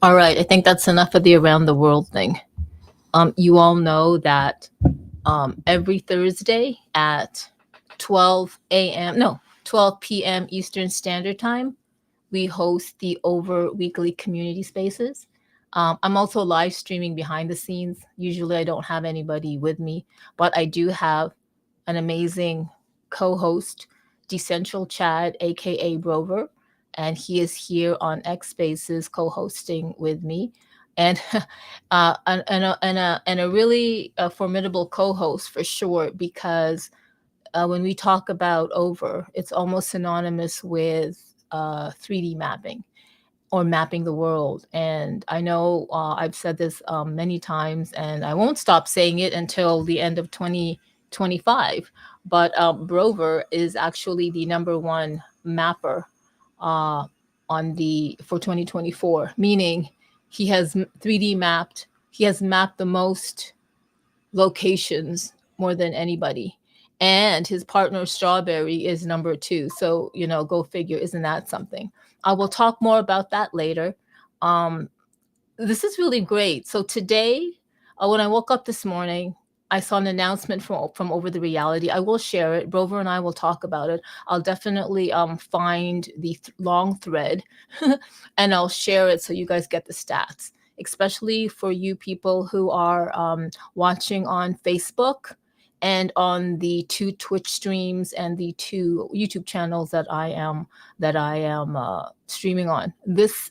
All right, I think that's enough of the around the world thing. You all know that every Thursday at 12 a.m. No, 12 p.m. Eastern Standard Time, we host the Over Weekly Community Spaces. I'm also live streaming behind the scenes. Usually, I don't have anybody with me, but I do have an amazing co-host, Decentral Chad, aka Brover, and he is here on X Spaces co-hosting with me, and and a really formidable co-host for sure because when we talk about over, it's almost synonymous with 3D mapping or mapping the world. And I know I've said this many times, and I won't stop saying it until the end of 2025. But Brover is actually the number one mapper uh, on the for 2024, meaning he has 3D mapped. He has mapped the most locations more than anybody. And his partner Strawberry is number two. So, go figure, isn't that something? I will talk more about that later. Um, this is really great. So today, when I woke up this morning, I saw an announcement from Over the Reality. I will share it. Rover and I will talk about it. I'll definitely find the long thread and I'll share it so you guys get the stats, especially for you people who are watching on Facebook and on the two Twitch streams and the two YouTube channels that I am streaming on. This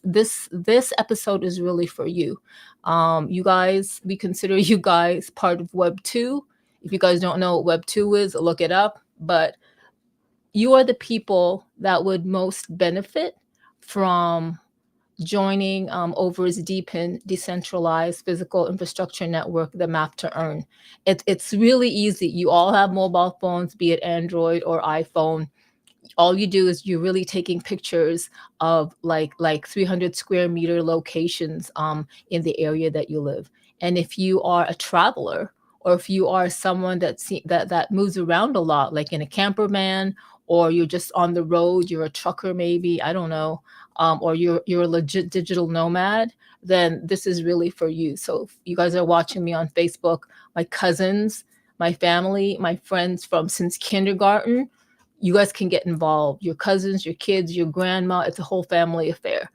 episode is really for you. You guys, we consider you guys part of Web 2. If you guys don't know what Web 2 is, look it up. But you are the people that would most benefit from joining Over's DePIN, Decentralized Physical Infrastructure Network, the Map to Earn. It's really easy. You all have mobile phones, be it Android or iPhone. All you do is you're really taking pictures of like 300 square meter locations in the area that you live. And if you are a traveler, or if you are someone that moves around a lot, like in a camper van, or you're just on the road, you're a trucker maybe, I don't know, or you're a legit digital nomad, then this is really for you. So if you guys are watching me on Facebook, my cousins, my family, my friends from since kindergarten, you guys can get involved. Your cousins, your kids, your grandma, it's a whole family affair.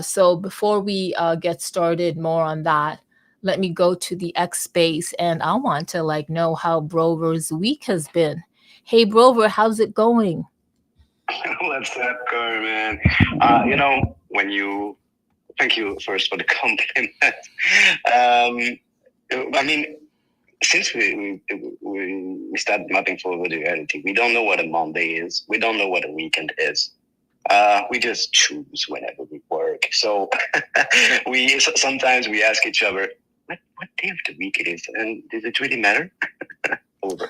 So before we get started more on that, let me go to the X space and I want to know how Brover's week has been. Hey Brover, how's it going? What's up, going, man? When you thank you first for the compliment. I mean, since we started mapping forward reality, we don't know what a Monday is. We don't know what a weekend is. We just choose whenever we work. So we sometimes we ask each other, what day of the week it is, and does it really matter? Over.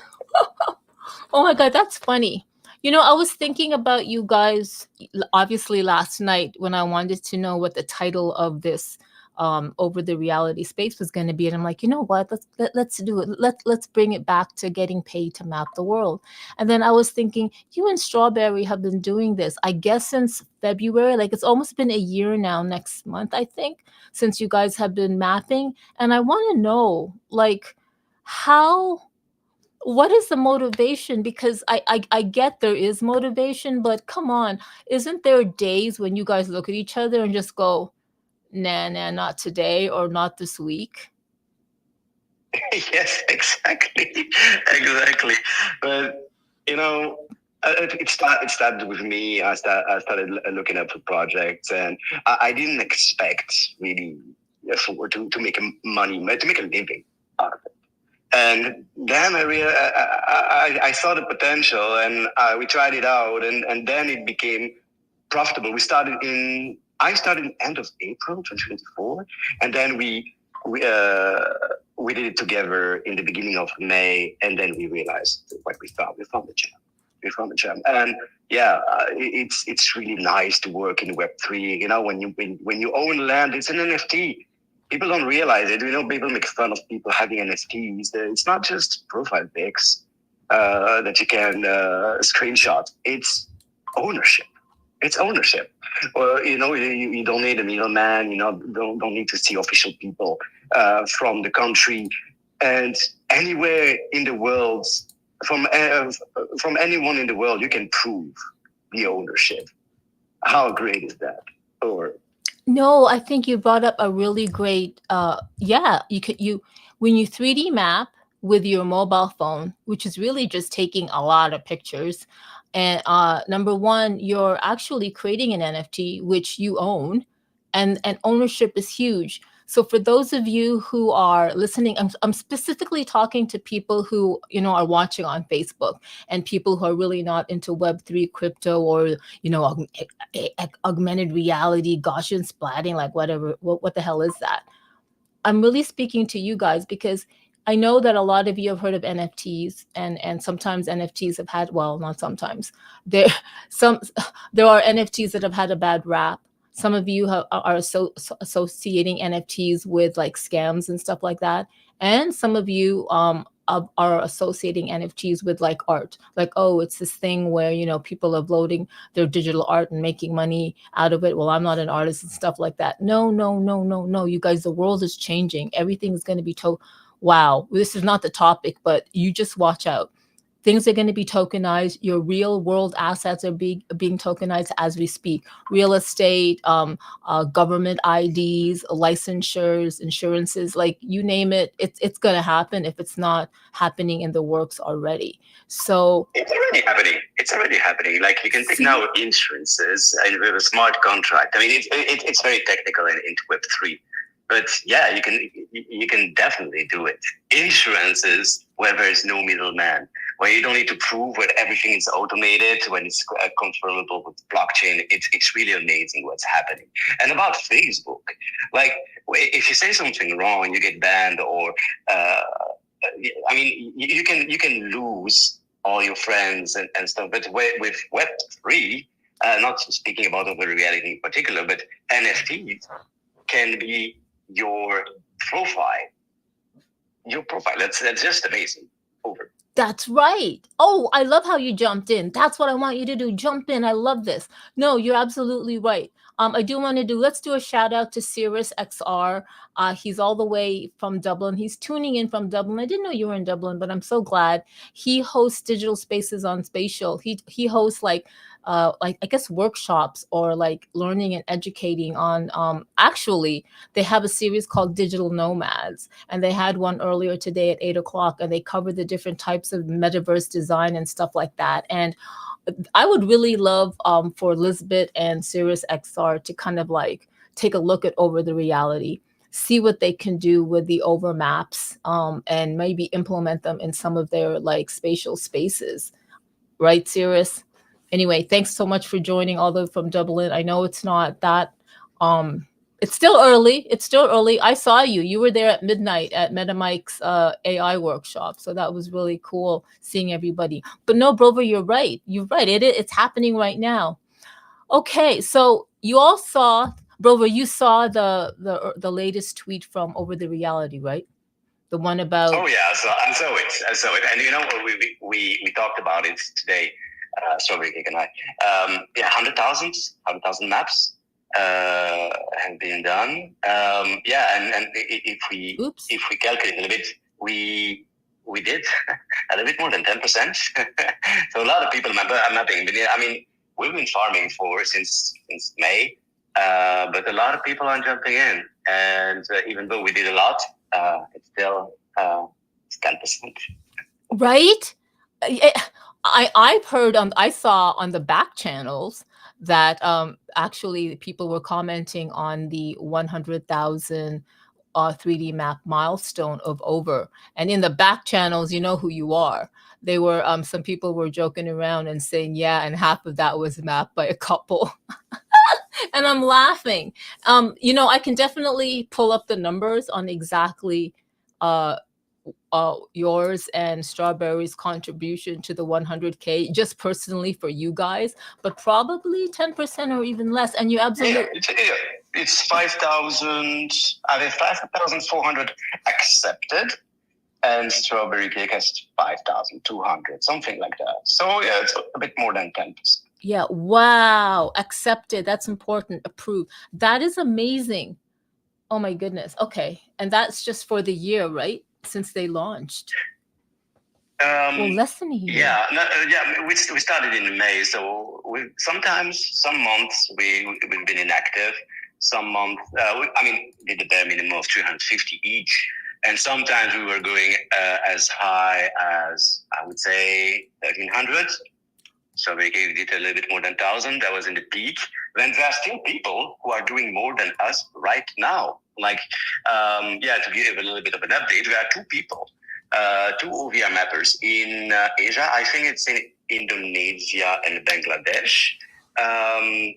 Oh my God, that's funny. I was thinking about you guys obviously last night when I wanted to know what the title of this over the reality space was going to be, and I'm like, you know what? Let's do it. Let's bring it back to getting paid to map the world. And then I was thinking, you and Strawberry have been doing this, I guess, since February. Like it's almost been a year now. Next month, I think, since you guys have been mapping, and I want to know how what is the motivation? Because I get there is motivation, but come on, isn't there days when you guys look at each other and just go, nah, not today or not this week? Yes, exactly, exactly. But you know, it started with me. I started looking up for projects, and I didn't expect really to make money, to make a living out of it. And then I saw the potential, and we tried it out, and then it became profitable. I started in end of April 2024, and then we did it together in the beginning of May, and then we realized what we found. We found the gem. We found the gem, and yeah, it's really nice to work in Web3. When you own land, it's an NFT. People don't realize it. People make fun of people having NFTs. It's not just profile pics that you can screenshot. It's ownership. It's ownership. Well, you don't need a middleman. Don't need to see official people from the country, and anywhere in the world, from uh, from anyone in the world, you can prove the ownership. How great is that? Or No, I think you brought up a really great yeah, you when you 3D map with your mobile phone, which is really just taking a lot of pictures, and number one, you're actually creating an NFT which you own, and ownership is huge. So for those of you who are listening, I'm specifically talking to people who are watching on Facebook, and people who are really not into Web3 crypto, or augmented reality, Gaussian splatting, like whatever. What the hell is that? I'm really speaking to you guys because I know that a lot of you have heard of NFTs, and sometimes NFTs have had, well, not sometimes. There some there are NFTs that have had a bad rap. Some of you are associating NFTs with like scams and stuff like that, and some of you are associating NFTs with like art, like, oh, it's this thing where people are uploading their digital art and making money out of it. Well, I'm not an artist and stuff like that. No, no, no, no, no. You guys, the world is changing. Everything is going to be wow. This is not the topic, but you just watch out. Things are going to be tokenized. Your real world assets are being tokenized as we speak. Real estate, government IDs, licensures, insurances, like you name it, it's going to happen if it's not happening in the works already. So it's already happening. It's already happening. Like you can take now insurances and with a smart contract. I mean, it's very technical into Web3, but yeah, you can definitely do it. Insurances where there is no middleman, where you don't need to prove, where everything is automated, when it's confirmable with blockchain. It's really amazing what's happening. And about Facebook, like if you say something wrong, you get banned, or I mean, you can lose all your friends and stuff. But with Web3, not speaking about over reality in particular, but NFTs can be your profile. Your profile. That's just amazing. Over. That's right. Oh, I love how you jumped in. That's what I want you to do. Jump in. I love this. No, you're absolutely right. I do want to let's do a shout out to Cirrus XR. He's all the way from Dublin. He's tuning in from Dublin. I didn't know you were in Dublin, but I'm so glad. He hosts digital spaces on Spatial. He hosts like I guess workshops, or like learning and educating on actually they have a series called Digital Nomads, and they had one earlier today at 8 o'clock, and they covered the different types of metaverse design and stuff like that. And I would really love for Elizabeth and Sirius XR to kind of like take a look at over the reality, see what they can do with the over maps, and maybe implement them in some of their like spatial spaces. Right, Sirius? Anyway, thanks so much for joining, although from Dublin. I know it's not that it's still early. It's still early. I saw you. You were there at midnight at MetaMike's AI workshop. So that was really cool seeing everybody. But no, Brover, you're right. You're right. It's happening right now. Okay, so you all saw, Brover, you saw the latest tweet from Over the Reality, right? The one about. Oh yeah, so I saw it. And we talked about it today. Strawberry Cake and I. Yeah, 100,000 maps have been done. Yeah, and if we calculate a little bit, we did a little bit more than 10%. So a lot of people are mapping. I mean, we've been farming since May, but a lot of people are jumping in, and even though we did a lot, it's still 10%. Right? I've heard I saw on the back channels that actually people were commenting on the 100,000 3D map milestone of over, and in the back channels, you know who you are. They were some people were joking around and saying, yeah, and half of that was mapped by a couple. And I'm laughing. I can definitely pull up the numbers on exactly yours and Strawberry's contribution to the 100K, just personally for you guys, but probably 10% or even less. And you absolutely. Yeah, it's 5,000. I mean, 5,400 accepted, and Strawberry Cake has 5,200, something like that. So yeah, it's a bit more than 10%. Yeah. Wow. Accepted. That's important. Approved. That is amazing. Oh my goodness. Okay. And that's just for the year, right? Since they launched. Well, Um, less than a year. yeah, no, yeah. We started in May, so we sometimes some months we've been inactive. Some months, I mean, we did the bare minimum of 350 each, and sometimes we were going as high as I would say 1,300. So we gave it a little bit more than 1,000. That was in the peak. Then there are still people who are doing more than us right now. Like, yeah, to give a little bit of an update, there are two people, two OVR mappers in Asia. I think it's in Indonesia and Bangladesh. I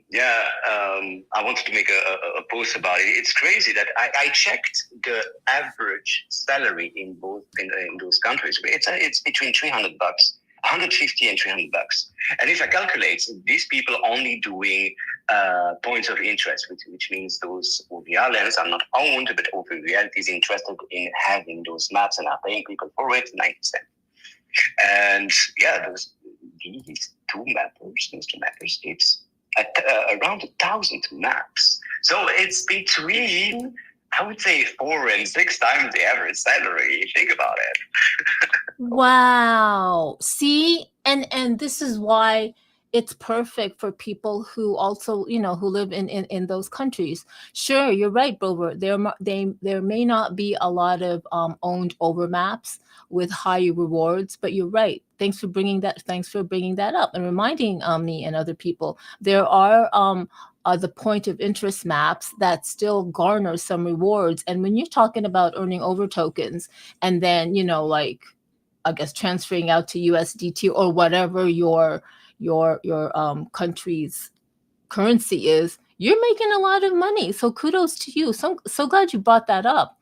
wanted to make a post about it. It's crazy that I checked the average salary in both in those countries. It's between $300, 150 and $300. And if I calculate, these people only doing points of interest, which means those OVR lands are not owned, but Open Reality is interested in having those maps and are paying people for it 90%. And yeah, these those two mappers, it's at, around 1,000 maps. So it's between, I would say, 4 and 6 times the average salary. Think about it. Wow. See, and this is why it's perfect for people who also, who live in those countries. Sure, you're right, Brover. There may not be a lot of owned over maps with high rewards, but you're right. Thanks for bringing that. Thanks for bringing that up and reminding me and other people. There are the point of interest maps that still garner some rewards. And when you're talking about earning over tokens, and then like I guess transferring out to USDT or whatever your country's currency is, you're making a lot of money. So kudos to you. So glad you brought that up.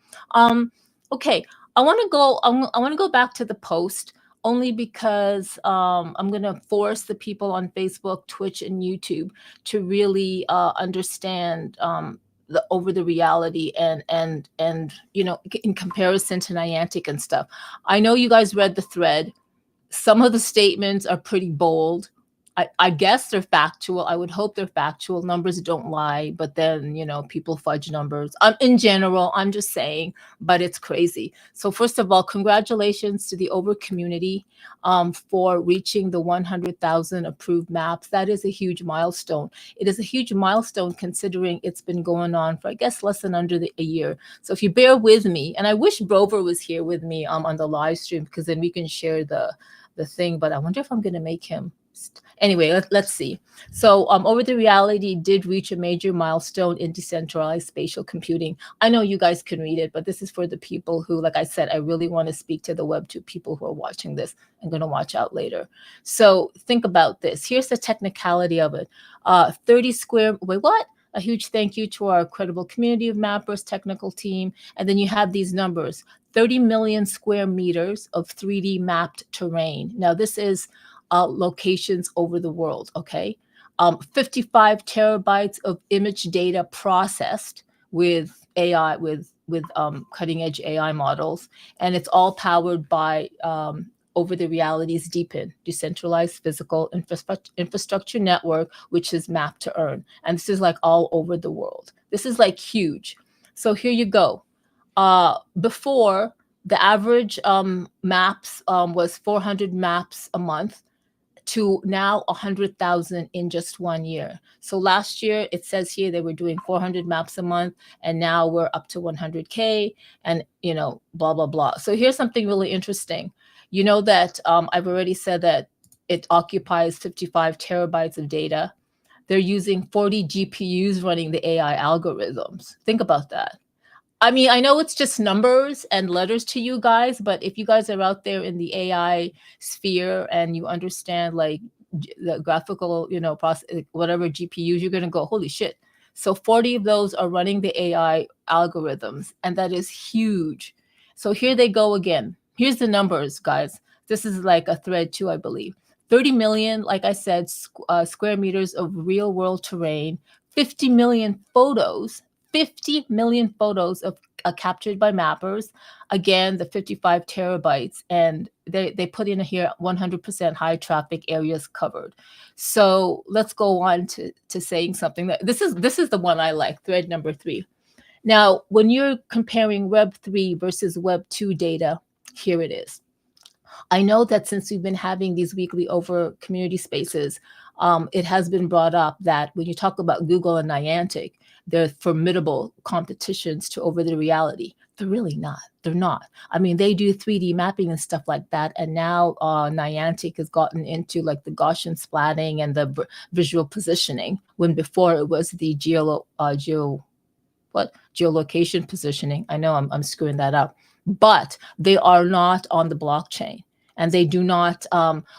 Okay, I want to go back to the post only because I'm going to force the people on Facebook, Twitch, and YouTube to really understand the over the reality and in comparison to Niantic and stuff. I know you guys read the thread. Some of the statements are pretty bold. I guess they're factual. I would hope they're factual. Numbers don't lie, but then, people fudge numbers. In general, I'm just saying, but it's crazy. So first of all, congratulations to the Over community for reaching the 100,000 approved maps. That is a huge milestone. It is a huge milestone considering it's been going on for, I guess, less than a year. So if you bear with me, and I wish Brover was here with me on the live stream, because then we can share the thing, but I wonder if I'm going to make him. Anyway, let's see. So Over the Reality did reach a major milestone in decentralized spatial computing. I know you guys can read it, but this is for the people who, like I said, I really want to speak to the Web2 people who are watching this and going to watch out later. So think about this. Here's the technicality of it. 30 square, wait, what? A huge thank you to our incredible community of mappers, technical team. And then you have these numbers, 30 million square meters of 3D mapped terrain. Now, this is locations over the world, okay? 55 terabytes of image data processed with AI, with cutting edge AI models. And it's all powered by Over the Reality's DePIN, Decentralized Physical Infrastructure Network, which is mapped to earn. And this is like all over the world. This is like huge. So here you go. Before, the average maps was 400 maps a month to now 100,000 in just 1 year. So last year, it says here they were doing 400 maps a month, and now we're up to 100K and, blah, blah, blah. So here's something really interesting. You know that I've already said that it occupies 55 terabytes of data. They're using 40 GPUs running the AI algorithms. Think about that. I mean, I know it's just numbers and letters to you guys, but if you guys are out there in the AI sphere and you understand like the graphical, process, whatever GPUs, you're going to go, holy shit. So 40 of those are running the AI algorithms, and that is huge. So here they go again. Here's the numbers, guys. This is like a thread too, I believe. 30 million, like I said, square meters of real world terrain, 50 million photos, 50 million photos of captured by mappers. Again, the 55 terabytes, and they put in here 100% high traffic areas covered. So let's go on to saying something that this is the one I like, thread number 3. Now, when you're comparing Web 3 versus Web 2 data, here it is. I know that since we've been having these weekly over community spaces, it has been brought up that when you talk about Google and Niantic, they're formidable competitions to over the reality. They're really not. They're not. I mean, they do 3D mapping and stuff like that. And now Niantic has gotten into like the Gaussian splatting and the visual positioning, when before it was the geolocation positioning. I know I'm screwing that up, but they are not on the blockchain, and they do not.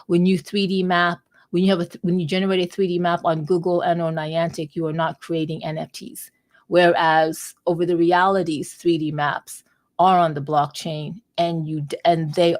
When you 3D map, when you generate a 3D map on Google and or Niantic, you are not creating NFTs. Whereas over the realities 3D maps are on the blockchain, and you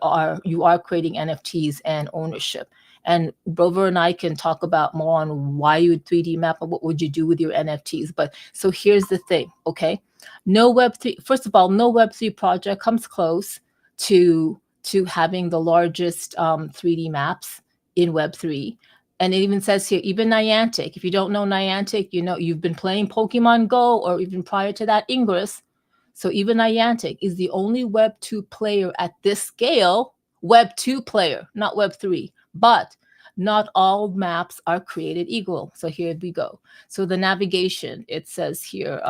are creating NFTs and ownership. And Brover and I can talk about more on why you would 3D map and what would you do with your NFTs. But so here's the thing, okay? No Web3, first of all, no Web3 project comes close to having the largest 3D maps in Web3. And it even says here, even Niantic, if you don't know Niantic, you know, you've been playing Pokemon Go, or even prior to that, Ingress. So even Niantic is the only Web 2 player at this scale, Web 2 player, not Web 3. But not all maps are created equal. So here we go. So the navigation, it says here,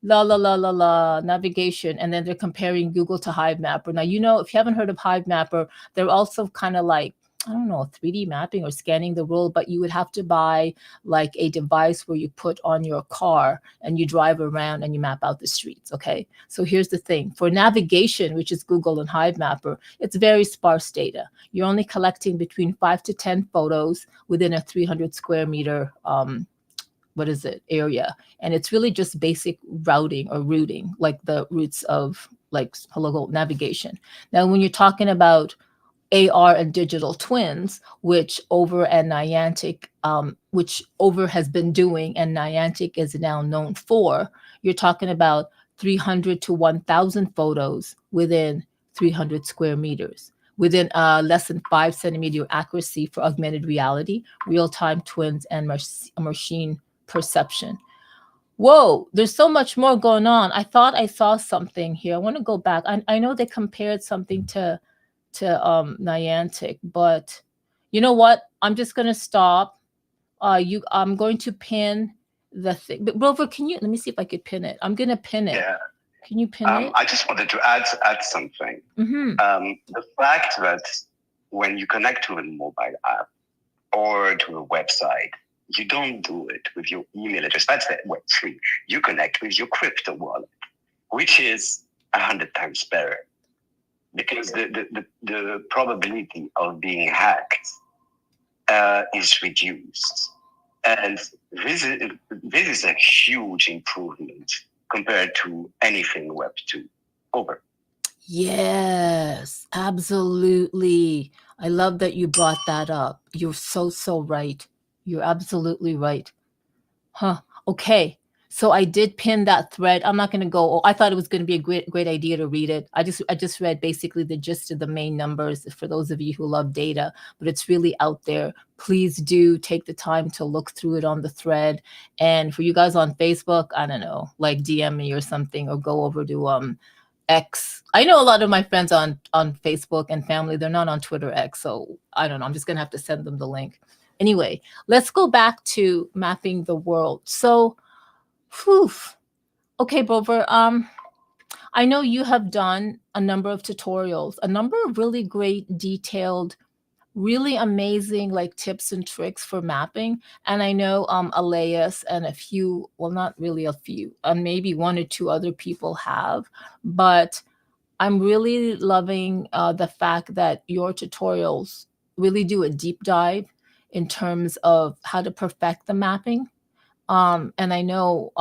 navigation, and then they're comparing Google to Hive Mapper. Now, you know, if you haven't heard of Hive Mapper, they're also kind of like, I don't know, 3D mapping or scanning the world, but you would have to buy like a device where you put on your car and you drive around and you map out the streets, okay? So here's the thing. For navigation, which is Google and Hive Mapper, it's very sparse data. You're only collecting between 5 to 10 photos within a 300 square meter area. And it's really just basic routing or routing, like the routes of like hologo navigation. Now, when you're talking about AR and digital twins, which Over and Niantic, which Over has been doing and Niantic is now known for, you're talking about 300 to 1,000 photos within 300 square meters, within less than 5 centimeter accuracy for augmented reality, real-time twins, and machine perception. Whoa, there's so much more going on. I thought I saw something here. I want to go back. I know they compared something to Niantic, but you know what? I'm just gonna stop. I'm going to pin the thing. But Rover, can you let me see if I could pin it? I'm gonna pin it. Yeah. Can you pin it? I just wanted to add something. Mm-hmm. The fact that when you connect to a mobile app or to a website, you don't do it with your email address. That's Web3. You connect with your crypto wallet, which is 100 times better, because the probability of being hacked is reduced. And this is a huge improvement compared to anything Web 2. Over. Yes, absolutely. I love that you brought that up. You're so right. You're absolutely right. Huh. Okay. So I did pin that thread. I'm not going to go. I thought it was going to be a great idea to read it. I just read basically the gist of the main numbers for those of you who love data, but it's really out there. Please do take the time to look through it on the thread. And for you guys on Facebook, I don't know, like DM me or something, or go over to X. I know a lot of my friends on Facebook and family, they're not on Twitter X. So I don't know. I'm just going to have to send them the link. Anyway, let's go back to mapping the world. So, okay, Bover, I know you have done a number of tutorials, a number of really great, detailed, really amazing like tips and tricks for mapping. And I know Elias and a few, well, not really a few, maybe 1 or 2 other people have, but I'm really loving the fact that your tutorials really do a deep dive in terms of how to perfect the mapping. And I know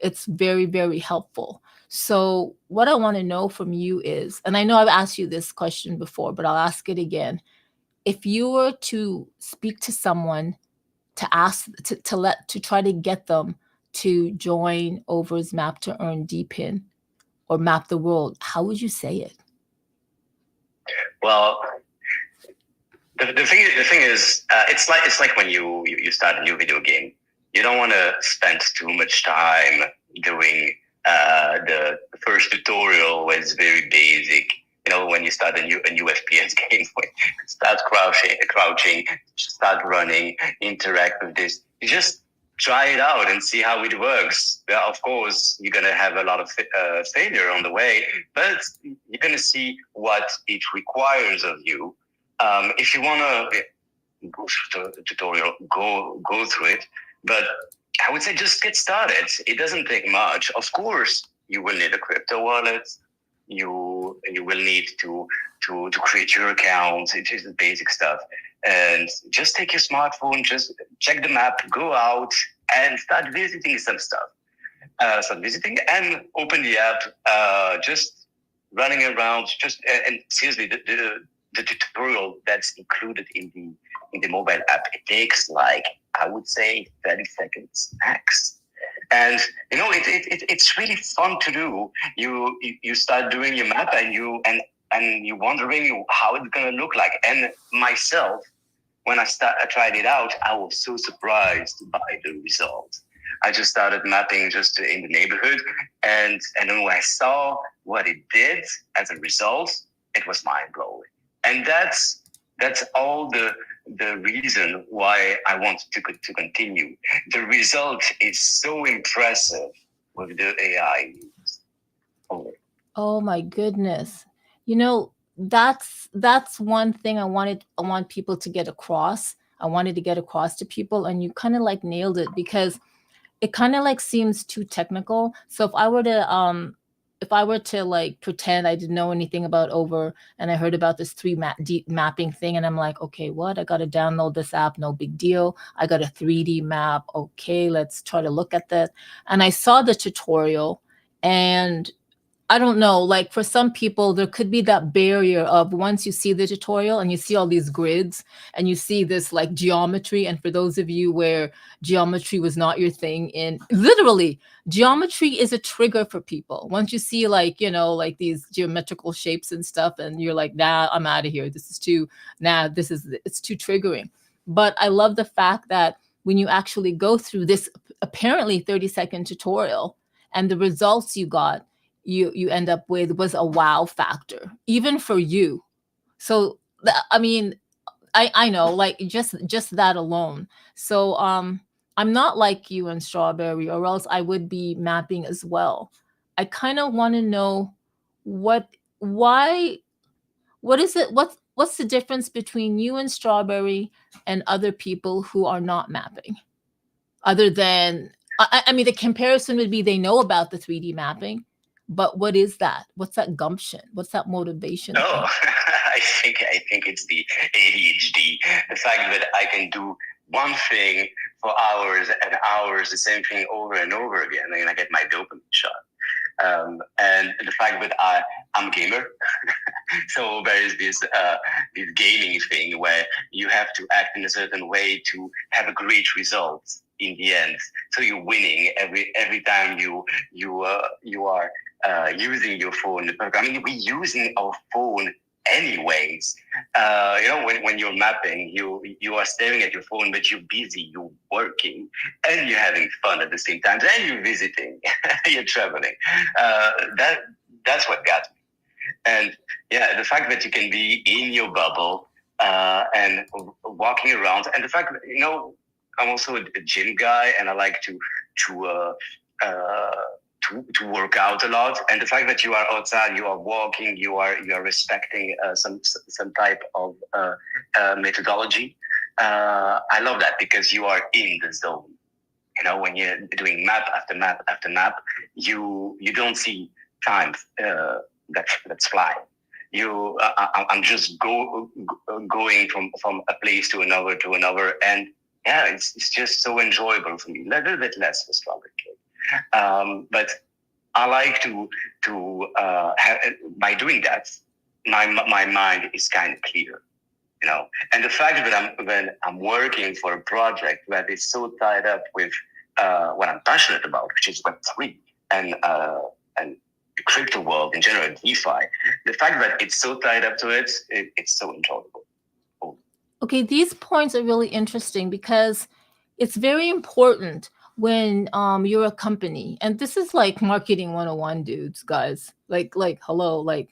it's very, very helpful. So what I want to know from you is, and I know I've asked you this question before, but I'll ask it again. If you were to speak to someone to ask to try to get them to join Over's Map to Earn DePIN or Map the World, how would you say it? Well, the thing is, it's like when you start a new video game. You don't want to spend too much time doing the first tutorial, where it's very basic. You know, when you start a new FPS game, start crouching, start running, interact with this. You just try it out and see how it works. Yeah, of course, you're gonna have a lot of failure on the way, but you're gonna see what it requires of you. If you wanna go through the tutorial, go through it. But I would say just get started. It doesn't take much. Of course, you will need a crypto wallet. You will need to create your account. It is the basic stuff. And just take your smartphone, just check the map, go out and start visiting some stuff. Start visiting and open the app. Just running around. And seriously, the tutorial that's included in the mobile app, it takes like, I would say, 30 seconds max. And you know, it's really fun to do. You start doing your map and you're wondering how it's gonna look like. And myself, when I tried it out, I was so surprised by the result. I just started mapping just in the neighborhood, and then when I saw what it did as a result, it was mind blowing. And that's all the reason why I want to continue. The result is so impressive with the AI. Oh my goodness. You know, that's one thing I want people to get across. I wanted to get across to people, and you kind of like nailed it, because it kind of like seems too technical. So if I were to like pretend I didn't know anything about Over, and I heard about this deep mapping thing, and I'm like, okay, what? I got to download this app. No big deal. I got a 3D map. Okay, let's try to look at that. And I saw the tutorial, and I don't know, like for some people, there could be that barrier of once you see the tutorial and you see all these grids and you see this like geometry. And for those of you where geometry was not your thing, in literally geometry is a trigger for people. Once you see like, you know, like these geometrical shapes and stuff, and you're like, nah, I'm out of here. It's too triggering. But I love the fact that when you actually go through this apparently 30-second tutorial and the results you got, you end up with was a wow factor, even for you. So I mean, I know, like just that alone. So I'm not like you and Strawberry, or else I would be mapping as well. I kind of want to know what why what is it what's the difference between you and Strawberry and other people who are not mapping, other than I mean, the comparison would be they know about the 3D mapping, but what is that? What's that gumption? What's that motivation thing? Oh, I think it's the ADHD. The fact that I can do one thing for hours and hours, the same thing over and over again, and I get my dopamine shot. And the fact that I'm a gamer, so there is this gaming thing where you have to act in a certain way to have a great result in the end. So you're winning every time you are using your phone. I mean, we're using our phone anyways. You know, when you're mapping, you are staring at your phone, but you're busy, you're working, and you're having fun at the same time, and you're visiting, you're traveling. That's what got me. And yeah, the fact that you can be in your bubble and walking around, and the fact that, you know, I'm also a gym guy, and I like to work out a lot. And the fact that you are outside, you are walking, you are respecting some type of methodology. I love that, because you are in the zone. You know, when you're doing map after map after map, you don't see time that's flying. I'm just going from a place to another, and yeah, it's just so enjoyable for me. A little bit less for Strawberry Cake, but I like to have, by doing that, my mind is kind of clear, you know. And the fact that I'm working for a project that is so tied up with what I'm passionate about, which is Web3 and the crypto world in general, DeFi. The fact that it's so tied up to it's so enjoyable. Okay, these points are really interesting because it's very important when you're a company, and this is like marketing 101, dudes, guys. Like hello, like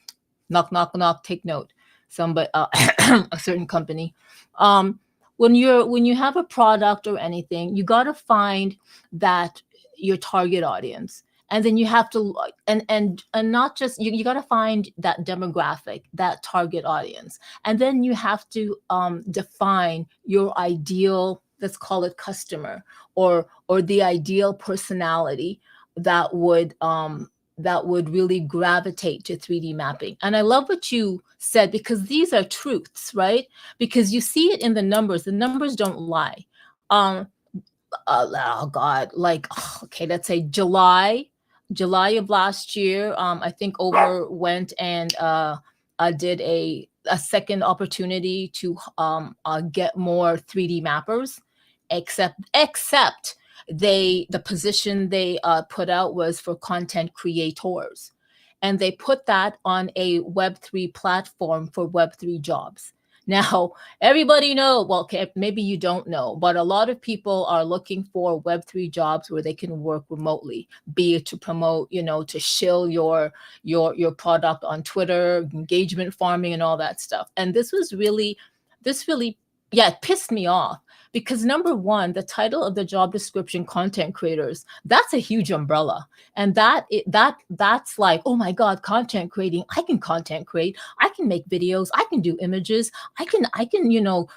knock knock knock, take note. Somebody a certain company. Um when you have a product or anything, you got to find that your target audience. And then you have to and not just you got to find that demographic, that target audience, and then you have to define your ideal, let's call it customer, or the ideal personality that would really gravitate to 3D mapping. And I love what you said, because these are truths, right? Because you see it in the numbers. The numbers don't lie. Oh God, like okay, let's say July of last year, I think Over went and did a second opportunity to get more 3D mappers, except the position they put out was for content creators, and they put that on a Web3 platform for Web3 jobs. Now, everybody know, well, okay, maybe you don't know, but a lot of people are looking for Web3 jobs where they can work remotely, be it to promote, to shill your product on Twitter, engagement farming and all that stuff. And this really, yeah, it pissed me off, because number one, the title of the job description, content creators, that's a huge umbrella. And that's like, oh my God, content creating, I can content create, I can make videos, I can do images, I can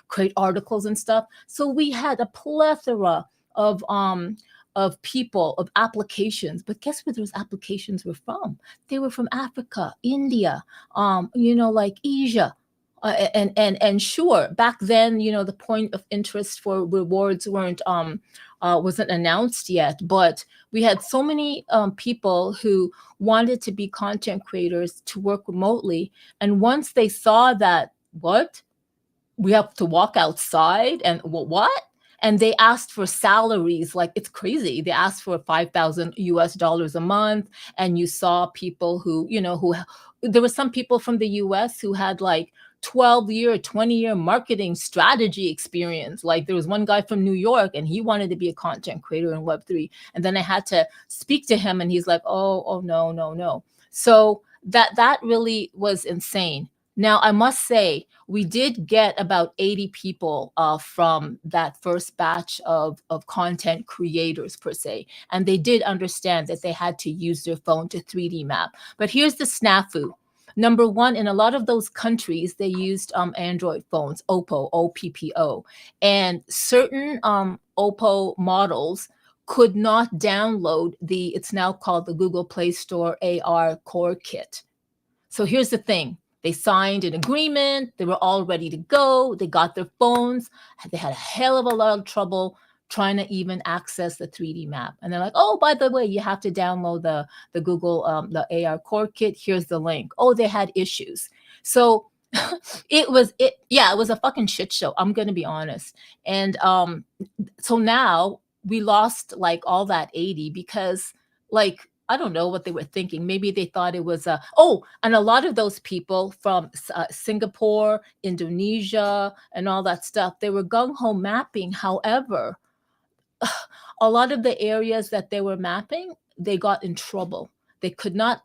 create articles and stuff. So we had a plethora of people, of applications. But guess where those applications were from? They were from Africa, India, like Asia. And sure, back then, the point of interest for rewards wasn't announced yet, but we had so many people who wanted to be content creators to work remotely. And once they saw that, what? We have to walk outside, and what? And they asked for salaries, like it's crazy. They asked for 5,000 US dollars a month. And you saw people who there were some people from the US who had like 12-year, 20-year marketing strategy experience. Like there was one guy from New York, and he wanted to be a content creator in Web3. And then I had to speak to him, and he's like, oh no, no, no. So that really was insane. Now, I must say, we did get about 80 people from that first batch of content creators, per se. And they did understand that they had to use their phone to 3D map. But here's the snafu. Number one, in a lot of those countries, they used Android phones, Oppo, OPPO. And certain Oppo models could not download it's now called the Google Play Store AR Core Kit. So here's the thing. They signed an agreement. They were all ready to go. They got their phones. They had a hell of a lot of trouble trying to even access the 3D map. And they're like, oh, by the way, you have to download the Google, the AR Core Kit. Here's the link. Oh, they had issues. So it was a fucking shit show. I'm going to be honest. And so now we lost like all that 80 because like, I don't know what they were thinking. Maybe they thought it was and a lot of those people from Singapore, Indonesia, and all that stuff, they were gung-ho mapping. However, a lot of the areas that they were mapping, they got in trouble. They could not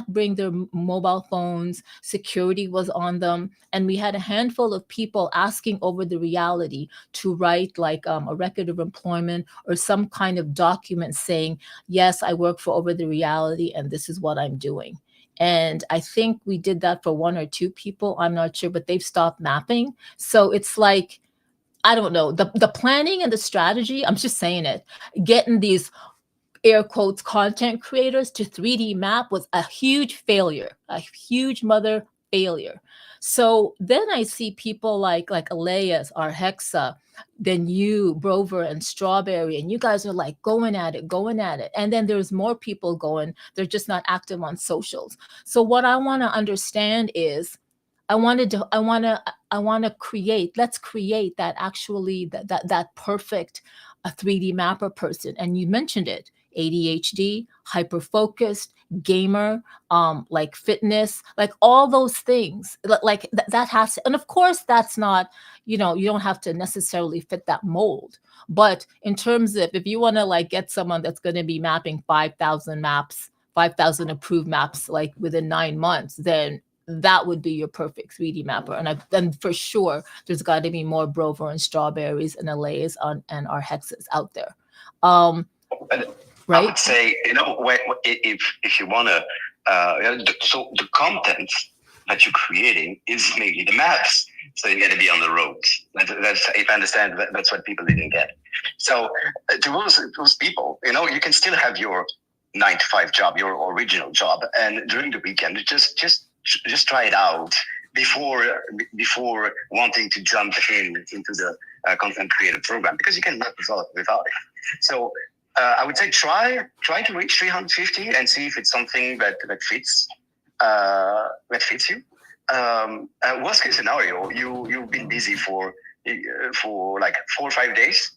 bring their mobile phones. Security was on them. And we had a handful of people asking Over the Reality to write like a record of employment or some kind of document saying, yes, I work for Over the Reality and this is what I'm doing. And I think we did that for one or two people. I'm not sure, but they've stopped mapping. So it's like, I don't know, the planning and the strategy, I'm just saying it, getting these air quotes content creators to 3D map was a huge failure, a huge mother failure. So then I see people like Elias, Arhexa, then you, Brover, and Strawberry, and you guys are like going at it. And then there's more people going, they're just not active on socials. So what I want to understand is I want to create, let's create that actually that perfect a 3D mapper person, and you mentioned it, ADHD, hyper focused, gamer, like fitness, like all those things, like that has to, and of course that's not, you know, you don't have to necessarily fit that mold. But in terms of, if you want to like get someone that's going to be mapping 5,000 maps, 5,000 approved maps, like within 9 months, then that would be your perfect 3D mapper. And for sure, there's got to be more Brover and Strawberries and LAs and our hexes out there. Right? I would say, you know, if you want to, so the content that you're creating is mainly the maps. So you got to be on the road. That's, if I understand, that's what people didn't get. So to those people, you know, you can still have your 9 to 5 job, your original job, and during the weekend, just try it out before wanting to jump into the content creator program, because you can work without it. So I would say try to reach 350 and see if it's something that fits you. Worst case scenario, you've been busy for like 4 or 5 days.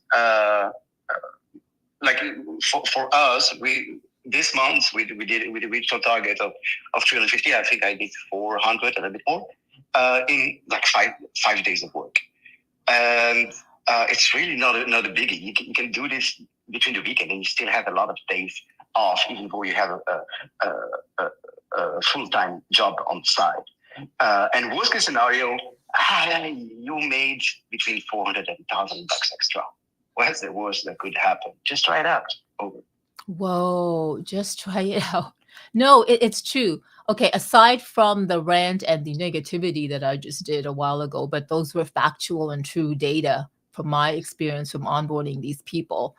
Like for us, this month we reached a target of 350. I think I did 400, a little bit more, in like five days of work, and it's really not a biggie. You can do this between the weekend, and you still have a lot of days off, even though you have a full-time job on site. And worst case scenario, you made between 400 and $1,000 extra. What's the worst that could happen? Just try it out. Over. Whoa, just try it out. No, it's true. Okay, aside from the rant and the negativity that I just did a while ago, but those were factual and true data from my experience from onboarding these people.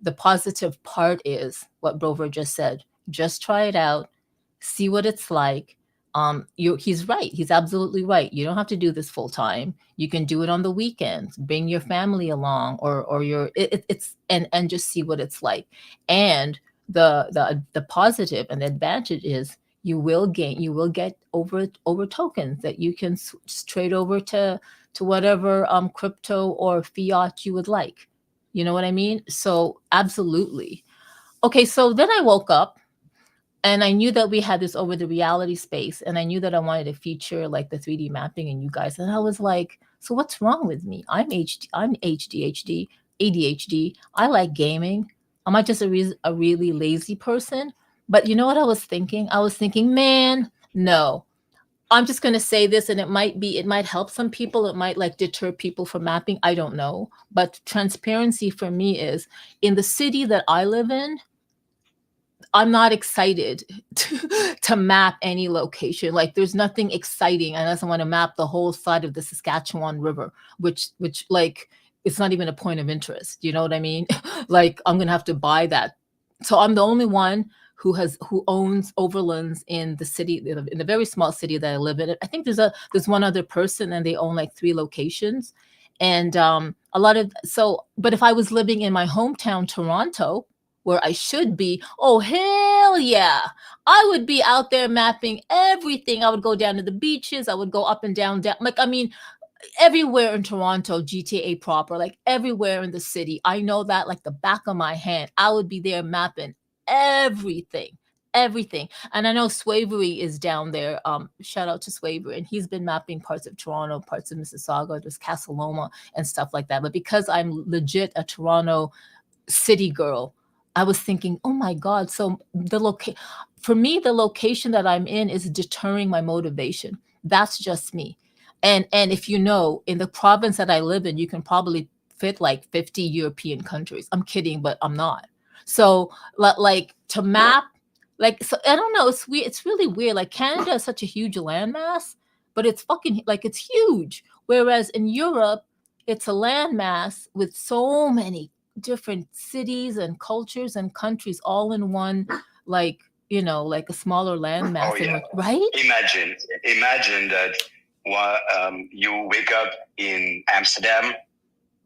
The positive part is what Brover just said. Just try it out, see what it's like. He's right. He's absolutely right. You don't have to do this full time. You can do it on the weekends. Bring your family along, or it's and just see what it's like. And the positive and the advantage is you will get over tokens that you can trade over to whatever crypto or fiat you would like. You know what I mean? So absolutely. Okay, so then I woke up and I knew that we had this over the reality space, and I knew that I wanted to feature like the 3D mapping and you guys. And I was like, so what's wrong with me? I'm HDHD, ADHD. I like gaming. Am I just a really lazy person? But you know what I was thinking? I was thinking, man, no. I'm just going to say this, and it might help some people. It might like deter people from mapping. I don't know. But transparency for me is, in the city that I live in, I'm not excited to map any location. Like there's nothing exciting unless I want to map the whole side of the Saskatchewan River, which like it's not even a point of interest. You know what I mean? Like I'm gonna have to buy that. So I'm the only one who owns overlands in the city, in the very small city that I live in. I think there's one other person, and they own like 3 locations. And but if I was living in my hometown, Toronto, where I should be, oh hell yeah, I would be out there mapping everything. I would go down to the beaches, I would go up and down, like, I mean, everywhere in Toronto, GTA proper, like everywhere in the city. I know that like the back of my hand. I would be there mapping everything. And I know Swavery is down there. Shout out to Swavery, and he's been mapping parts of Toronto, parts of Mississauga, just Casa Loma and stuff like that. But because I'm legit a Toronto city girl, I was thinking, oh my God. So for me, the location that I'm in is deterring my motivation. That's just me. And if you know, in the province that I live in, you can probably fit like 50 European countries. I'm kidding, but I'm not. So like to map, like, so I don't know, it's weird. It's really weird. Like Canada is such a huge landmass, but it's fucking like it's huge. Whereas in Europe, it's a landmass with so many different cities and cultures and countries all in one, like, you know, like a smaller landmass. Oh, yeah. Right? Imagine that you wake up in Amsterdam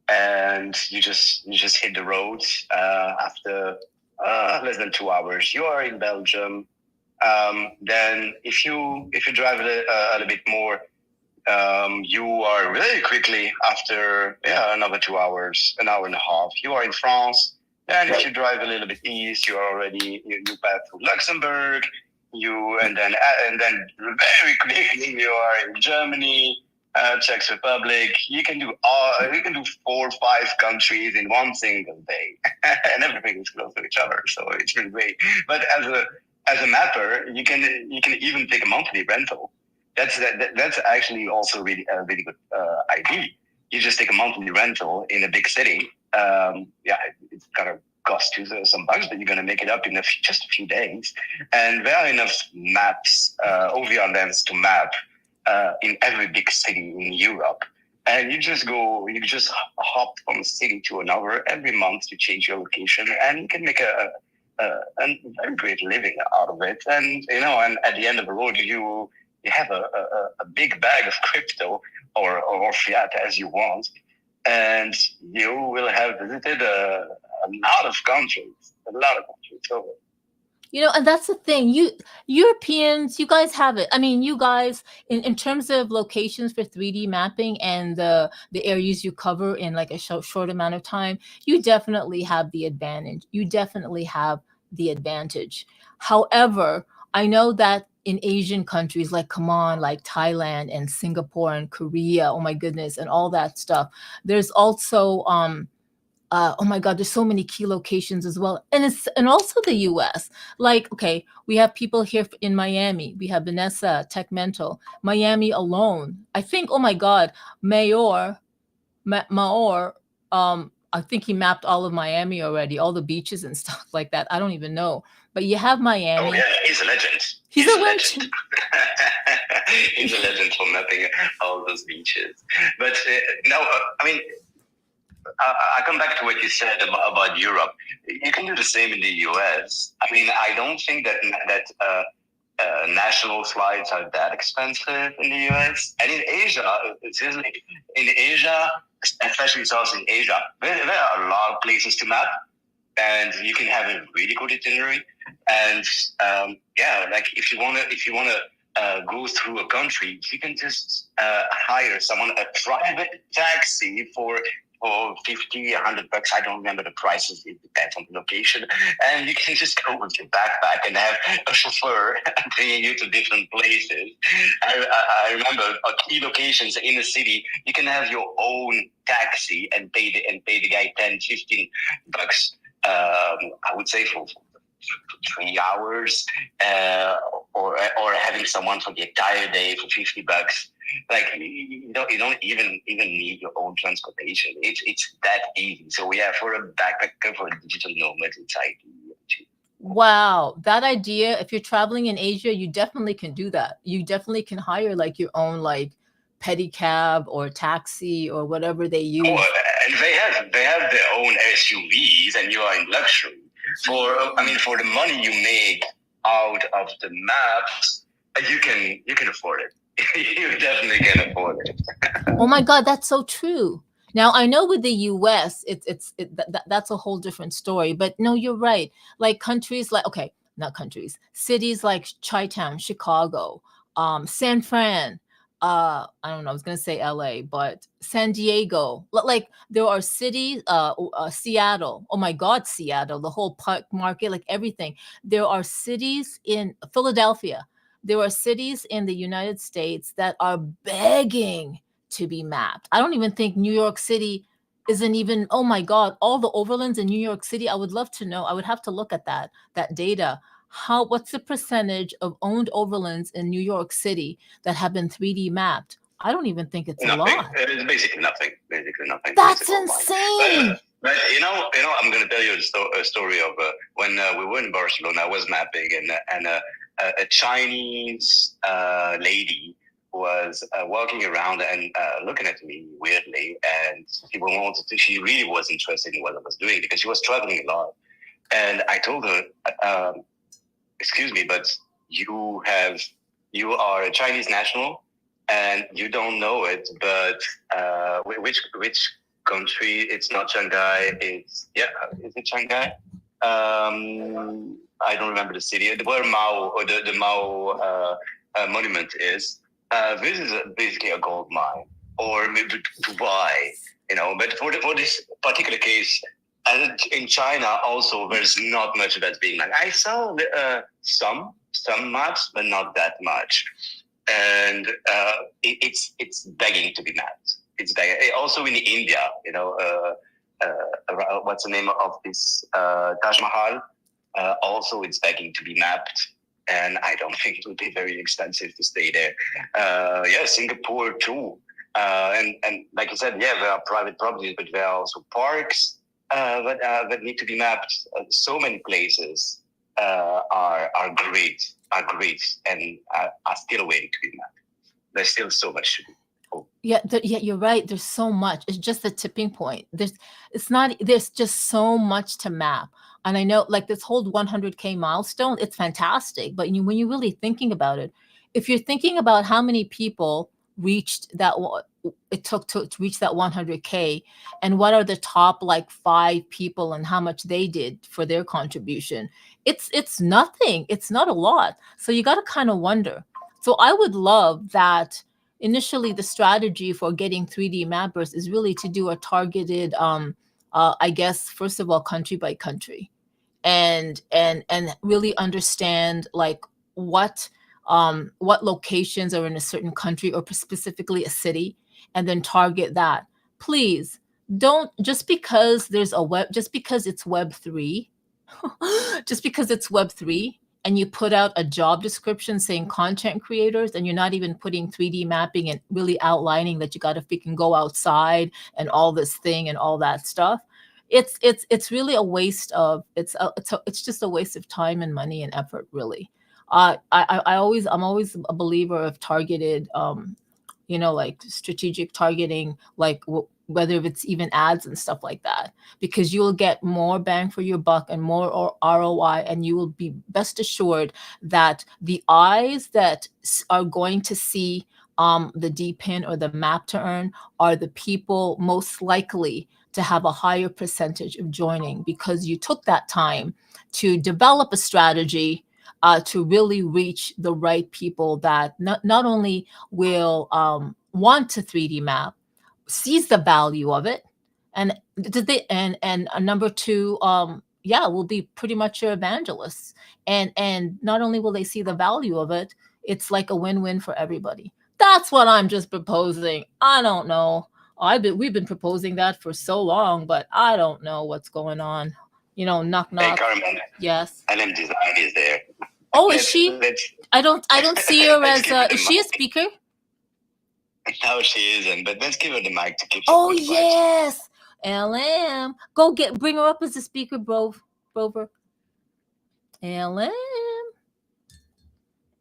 and you just hit the roads after less than 2 hours. You are in Belgium. Then if you drive a little bit more, you are very quickly after another 2 hours, an hour and a half. You are in France, and if you drive a little bit east, you are already you pass through Luxembourg. And then very quickly you are in Germany, Czech Republic. You can do 4 or 5 countries in one single day, and everything is close to each other. So it's really great. But as a mapper, you can even take a monthly rental. That's actually also a really good idea. You just take a monthly rental in a big city. It's gonna cost you some bucks, but you're gonna make it up in just a few days. And there are enough maps, OVR lens to map in every big city in Europe. And you just hop from a city to another every month to change your location, and you can make a very great living out of it. And at the end of the road, you have a big bag of crypto or fiat as you want, and you will have visited a lot of countries, So And that's the thing. Europeans, you guys have it. I mean, you guys, in terms of locations for 3D mapping and the areas you cover in like a short amount of time, you definitely have the advantage. However, I know that in Asian countries like like Thailand and Singapore and Korea, oh my goodness, and all that stuff, there's also oh my God, there's so many key locations as well. And also the US. Like, okay, we have people here in Miami. We have Vanessa, Tech Mental, Miami alone. I think, oh my God, Maor, I think he mapped all of Miami already, all the beaches and stuff like that. I don't even know. But you have Miami. Oh yeah, he's a legend. He's a legend. He's a legend for mapping all those beaches. But I mean, I come back to what you said about Europe. You can do the same in the US. I mean, I don't think that national flights are that expensive in the US. And in Asia, seriously, especially Southeast Asia, there are a lot of places to map, and you can have a really good itinerary. And like if you wanna go through a country, you can just hire a private taxi for 50, $100. I don't remember the prices. It depends on the location. And you can just go with your backpack and have a chauffeur bringing you to different places. I remember at key locations in the city, you can have your own taxi and pay the guy 10, $15. I would say for 3 hours, or having someone for the entire day for $50. Like you don't even need your own transportation. It's that easy. So for a backpacker, for a digital nomad, it's ideal. Wow, that idea. If you're traveling in Asia, you definitely can do that. You definitely can hire like your own like pedicab or taxi or whatever they use. And they have their own SUVs, and you are in luxury. For the money you make out of the maps, you can afford it. You definitely can afford it. Oh my God, that's so true. Now I know with the U.S., that's a whole different story. But no, you're right. Like countries like not countries, cities like Chi-Town, Chicago, San Fran. I don't know. I was gonna say L.A., but San Diego. Like there are cities. Seattle. Oh my God, Seattle. The whole park market, like everything. There are cities in Philadelphia. There are cities in the United States that are begging to be mapped. I don't even think New York City isn't even, oh my God, all the overlands in New York City. I would love to know. I would have to look at that data. What's the percentage of owned overlands in New York City that have been 3D mapped? I don't even think it's nothing. A lot. It's basically nothing. That's insane. But I'm going to tell you a story of when we were in Barcelona. I was mapping, and a Chinese lady was walking around and looking at me weirdly, and she really was interested in what I was doing because she was traveling a lot. And I told her, excuse me, but you are a Chinese national and you don't know it, but which country? It's not Shanghai. Is it Shanghai? I don't remember the city where Mao or the Mao monument is. this is basically a gold mine, or maybe Dubai, But for this particular case, and in China also, there's not much that's being like. I saw some maps, but not that much, and it's begging to be mapped. It's begging. Also in India, what's the name of this Taj Mahal? Also, it's begging to be mapped, and I don't think it would be very expensive to stay there. Yeah, Singapore too. And like you said, yeah, there are private properties, but there are also parks that need to be mapped. So many places are great, and are still waiting to be mapped. There's still so much to do. Oh. Yeah, yeah, you're right. There's so much. It's just the tipping point. It's not. There's just so much to map. And I know, like this whole 100K milestone, it's fantastic. But when you're really thinking about it, if you're thinking about how many people reached that, it took to reach that 100K, and what are the top like 5 people and how much they did for their contribution, it's nothing. It's not a lot. So you got to kind of wonder. So I would love that initially the strategy for getting 3D mappers is really to do a targeted I guess first of all country by country, and really understand like what locations are in a certain country or specifically a city, and then target that. Please don't, just because there's a web, just because it's web 3, just because it's web 3, and you put out a job description saying content creators, and you're not even putting 3D mapping and really outlining that you got to freaking go outside and all this thing and all that stuff. It's really a waste of, it's just a waste of time and money and effort, really. I'm always a believer of targeted, like strategic targeting, like whether it's even ads and stuff like that, because you'll get more bang for your buck and more ROI, and you will be best assured that the eyes that are going to see the DePIN or the map to earn are the people most likely to have a higher percentage of joining, because you took that time to develop a strategy to really reach the right people that not only will want to 3D map, sees the value of it, and did they and number 2, yeah, will be pretty much your evangelists, and not only will they see the value of it, it's like a win-win for everybody. That's what I'm just proposing. I don't know. We've been proposing that for so long, but I don't know what's going on. Knock Hey, knock. Carmen, Yes. LM Design is there. Oh, is she? I don't see her Let's as give her the is she a mic. speaker? No, she isn't, but let's give her the mic to keep some Oh good vibes. yes. LM. Go bring her up as a speaker, Brover. LM.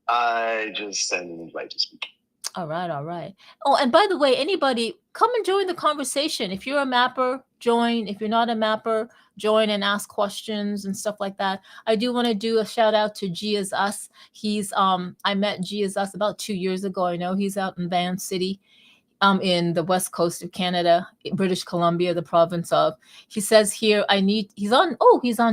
I just sent an invite to speak. All right, all right. Oh, and by the way, anybody, come and join the conversation. If you're a mapper, join. If you're not a mapper, join and ask questions and stuff like that. I do want to do a shout out to G is Us. He's I met G is Us about 2 years ago. I know he's out in Van City, in the west coast of Canada, British Columbia, the province of. He says here, he's on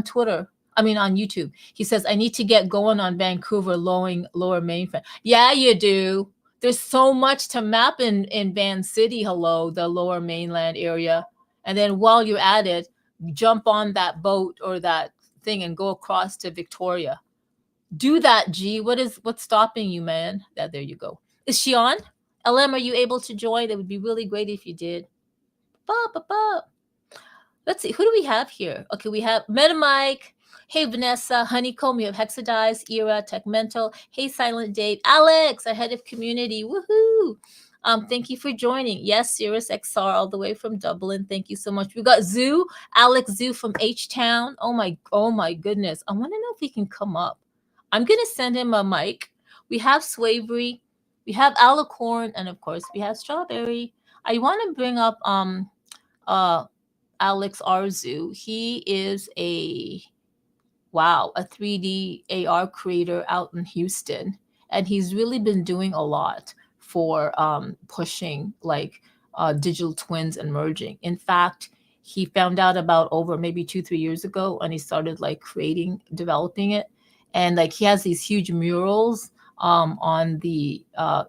Twitter. I mean, on YouTube. He says, I need to get going on Vancouver lower mainframe. Yeah, you do. There's so much to map in Van City, the lower mainland area. And then while you're at it, jump on that boat or that thing and go across to Victoria. Do that, G. What's stopping you, man? There you go. Is she on? LM, are you able to join? It would be really great if you did. Let's see, who do we have here? Okay, we have MetaMike. Hey, Vanessa, Honeycomb, we have Hexadize, Era, Techmental. Hey, Silent Dave, Alex, our head of community. Woohoo! Thank you for joining. Yes, Sirius XR all the way from Dublin. Thank you so much. We got Zoo, Alex Zoo from H-Town. Oh my goodness. I want to know if he can come up. I'm gonna send him a mic. We have Swavery, we have Alicorn, and of course we have Strawberry. I want to bring up Alex Arzu. He is a 3D AR creator out in Houston, and he's really been doing a lot for pushing like digital twins and merging. In fact, he found out about over maybe 2-3 years ago, and he started like developing it, and like he has these huge murals on the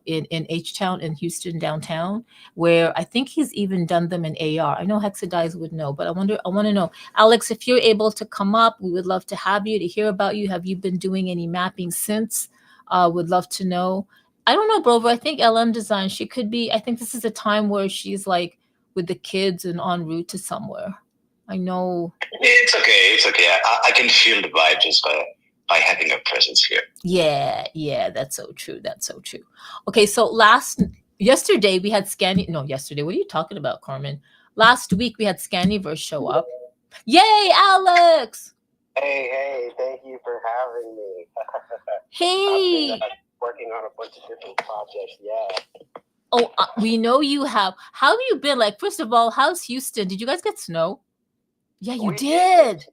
in H Town in Houston downtown, where I think he's even done them in AR. I know Hexadize would know, but I want to know, Alex, if you're able to come up, we would love to have you to hear about you. Have you been doing any mapping since? Would love to know. I don't know, Brover. I think LM Design, she could be. I think this is a time where she's like with the kids and en route to somewhere. I know. It's okay. It's okay. I can feel the vibe just by having a presence here. Yeah, that's so true. That's so true. Okay, so yesterday we had Scanny. No, yesterday. What are you talking about, Carmen? Last week we had Scanniverse show up. Yay, Alex! Hey, thank you for having me. Hey. I've been working on a bunch of different projects. Yeah. Oh, we know you have. How have you been? Like, first of all, how's Houston? Did you guys get snow? Yeah, you did.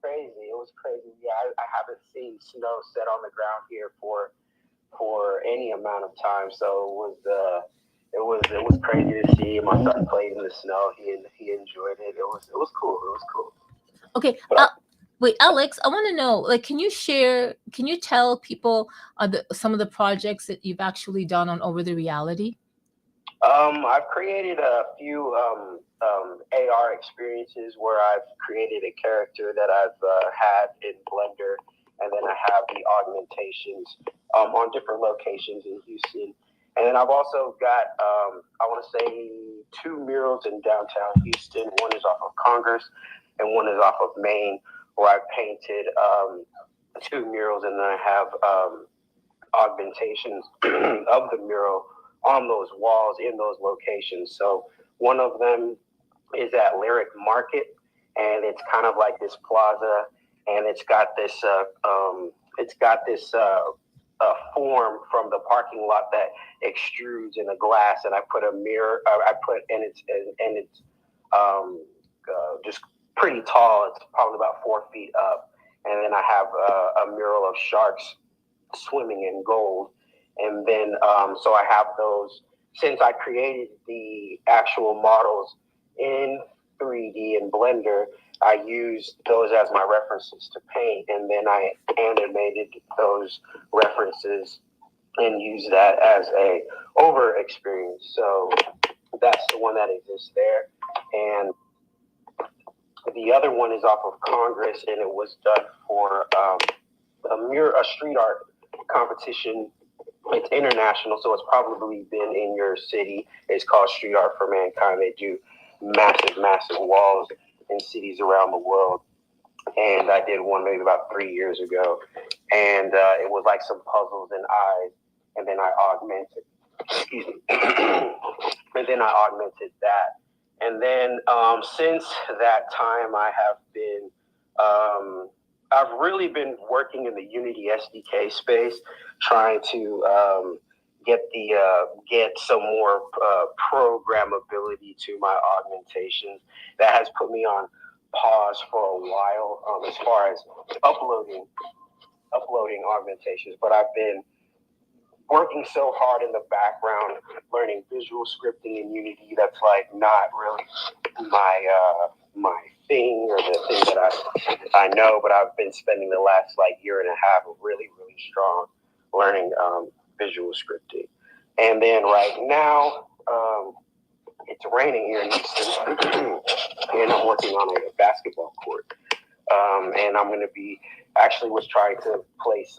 Crazy. It was crazy. Yeah, I haven't seen snow set on the ground here for any amount of time. So it was crazy to see. My son played in the snow. He enjoyed it. It was cool. It was cool. Okay. Wait, Alex, I want to know, like, can you tell people some of the projects that you've actually done on Over the Reality? I've created a few AR experiences where I've created a character that I've had in Blender, and then I have the augmentations on different locations in Houston. And then I've also got, I want to say, 2 murals in downtown Houston. One is off of Congress, and one is off of Main, where I've painted 2 murals, and then I have augmentations of the mural on those walls in those locations. So one of them is at Lyric Market, and it's kind of like this plaza, and it's got this form from the parking lot that extrudes in a glass, and I put a mirror. It's just pretty tall. It's probably about 4 feet up, and then I have a mural of sharks swimming in gold. And then, so I have those, since I created the actual models in 3D in Blender, I used those as my references to paint, and then I animated those references and used that as a over experience. So that's the one that exists there. And the other one is off of Congress, and it was done for a street art competition. It's international, so it's probably been in your city. It's called Street Art for Mankind. They do massive walls in cities around the world. And I did one maybe about 3 years ago. And it was like some puzzles and eyes. And then I augmented, and then I augmented that. And then since that time, I've really been working in the Unity SDK space, trying to get some more programmability to my augmentations. That has put me on pause for a while as far as uploading augmentations. But I've been working so hard in the background, learning visual scripting in Unity. That's like not really my thing, or the thing that I know, but I've been spending the last like year and a half really strong learning visual scripting. And then right now, it's raining here in Houston, and I'm working on a basketball court. And I'm going to be was trying to place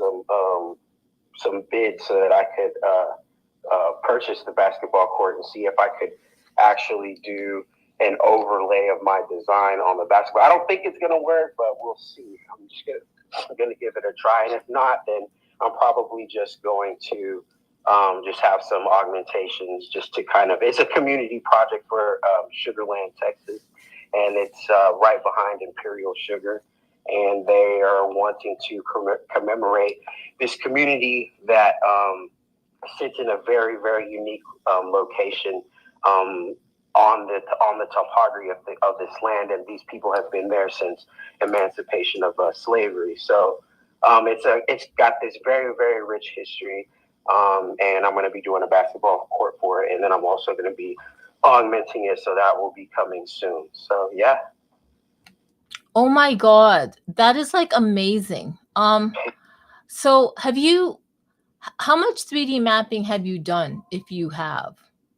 some bids so that I could purchase the basketball court and see if I could actually do an overlay of my design on the basketball. I don't think it's going to work, but we'll see. I'm just going to give it a try. And if not, then I'm probably just going to just have some augmentations just to it's a community project for Sugarland, Texas. And it's right behind Imperial Sugar. And they are wanting to commemorate this community that sits in a very unique location on the topography of this land, and these people have been there since emancipation of slavery. So it's got this very rich history, and I'm going to be doing a basketball court for it, and then I'm also going to be augmenting it, so that will be coming soon. So yeah. Oh my God, that is like amazing. So have you How much 3D mapping have you done, if you have?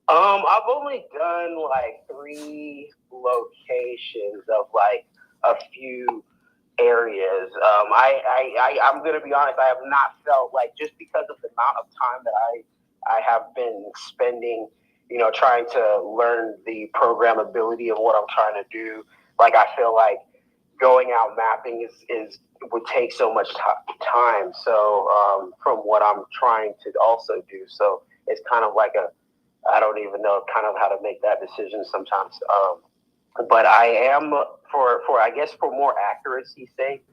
I've only done like 3 locations of like a few areas. I'm gonna be honest. I have not felt like, just because of the amount of time that I have been spending, trying to learn the programmability of what I'm trying to do. Like, I feel like going out mapping is would take so much time. So from what I'm trying to also do, so it's kind of like I don't even know kind of how to make that decision sometimes. But I am, for I guess, for more accuracy's sake,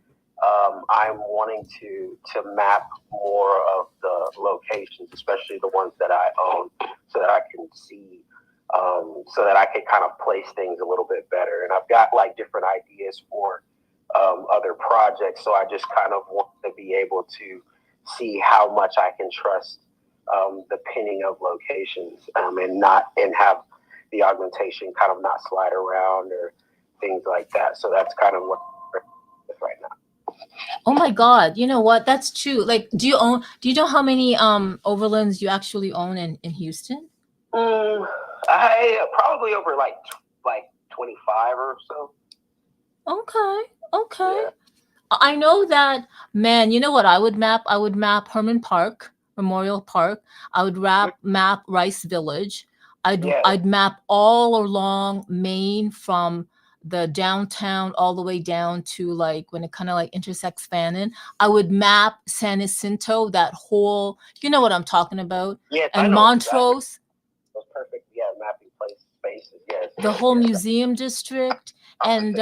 I'm wanting to map more of the locations, especially the ones that I own, so that I can see, so that I can kind of place things a little bit better. And I've got like different ideas for other projects, so I just kind of want to be able to see how much I can trust the pinning of locations, and have the augmentation kind of not slide around or things like that. So that's kind of what I'm with right now. Oh my God, you know what? That's true. Like, do you know how many overlands you actually own in Houston? I probably over like 25 or so. Okay. Okay. Yeah. I know that, man, you know what I would map? I would map Herman Park, Memorial Park. I would map Rice Village. Yeah. I'd map all along Maine from the downtown all the way down to like when it kind of like intersects Fannin. I would map San Jacinto, that whole, you know what I'm talking about? Yes, I And know exactly. Montrose, Those perfect, yeah, mapping place spaces. Yes. the whole Yes. museum district. And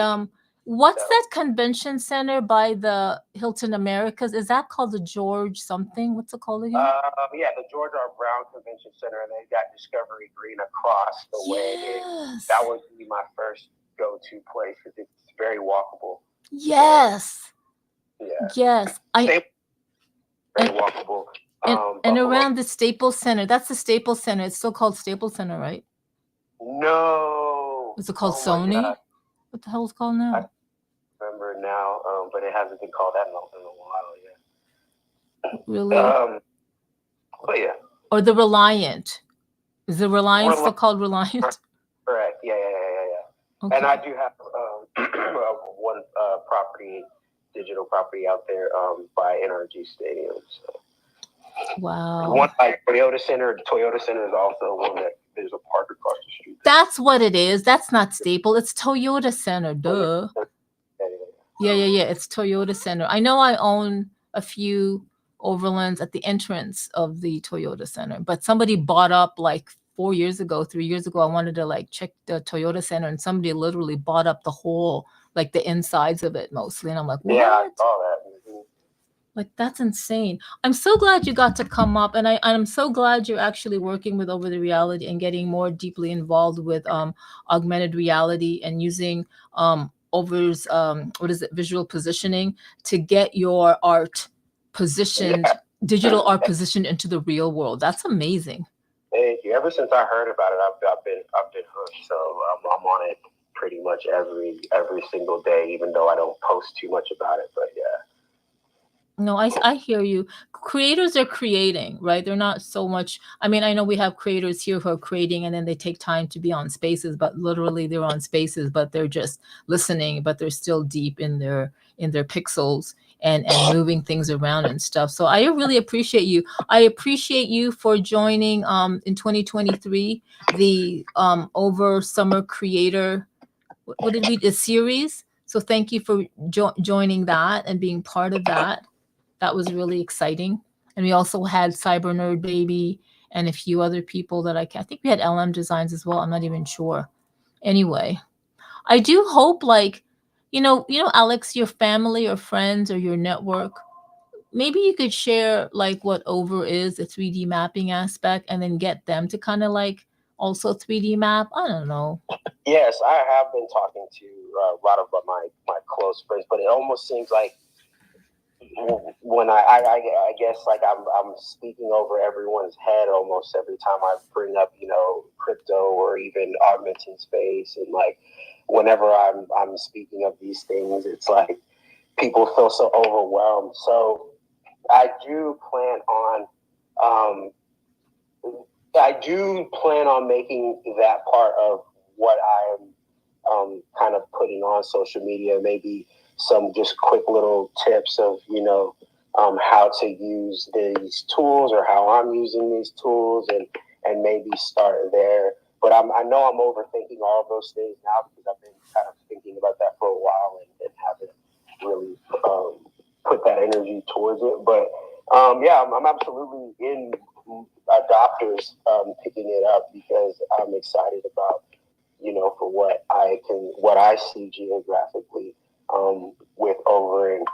what's So, that convention center by the Hilton Americas? Is that called the George something? What's it called again? yeah, the George R. Brown Convention Center, and they got Discovery Green across the way. Yes. That would be my first go-to place because it's very walkable. Yes. Yeah. Yes. Very walkable. And around the Staples Center. That's the Staples Center. It's still called Staples Center, right? No. Is it called Sony? What the hell is it called now? I remember now, but it hasn't been called that in a while yet. Really? But yeah. Or the Reliant. Is the Reliant still called Reliant? Correct. Yeah. Okay. And I do have one property, digital property out there by NRG Stadium. So. Wow. One like Toyota Center. Toyota Center is also one that there's a park across the street. That's what it is. That's not Staple. It's Toyota Center. Duh. Yeah. It's Toyota Center. I know I own a few overlands at the entrance of the Toyota Center, but somebody bought up like 4 years ago, 3 years ago. I wanted to like check the Toyota Center, and somebody literally bought up the whole, like the insides of it mostly. And I'm like, what? Yeah, I saw that. Like, that's insane. I'm so glad you got to come up, and I'm so glad you're actually working with Over the Reality and getting more deeply involved with augmented reality and using Over's what is it, visual positioning to get your art positioned, digital art positioned into the real world. That's amazing. Thank you. Ever since I heard about it, I've been hooked. So I'm on it pretty much every single day, even though I don't post too much about it. But yeah. No, I hear you. Creators are creating, right? They're not so much. I mean, I know we have creators here who are creating and then they take time to be on spaces, but literally they're on spaces, but they're just listening, but they're still deep in their pixels and moving things around and stuff. So I really appreciate you. I appreciate you for joining in 2023 the Over Summer Creator, what did we, a series. So thank you for joining that and being part of that. That was really exciting. And we also had Cyber Nerd Baby and a few other people that I think we had LM Designs as well. I'm not even sure. Anyway, I do hope, like, you know, Alex, your family or friends or your network, maybe you could share like what Over is, the 3D mapping aspect, and then get them to kind of like also 3D map. I don't know. Yes, I have been talking to a lot of my close friends, but it almost seems like when I guess like I'm speaking over everyone's head almost every time I bring up, crypto or even augmenting space, and like whenever I'm speaking of these things, it's like people feel so overwhelmed. So I do plan on I do plan on making that part of what I'm kind of putting on social media. Maybe some just quick little tips of how to use these tools or how I'm using these tools, and maybe start there. But I know I'm overthinking all of those things now because I've been kind of thinking about that for a while and haven't really put that energy towards it. But yeah, I'm absolutely in adopters picking it up because I'm excited about for what I see geographically with over and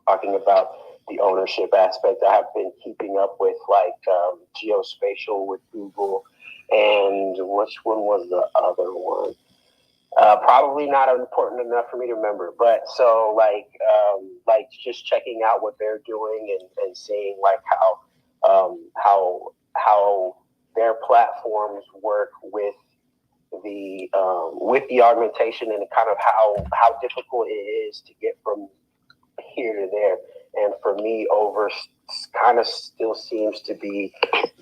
talking about the ownership aspect. I have been keeping up with like Geospatial with Google, and which one was the other one? Probably not important enough for me to remember, but so like just checking out what they're doing and seeing like how their platforms work with the augmentation, and kind of how difficult it is to get from here to there. And for me, over kind of still seems to be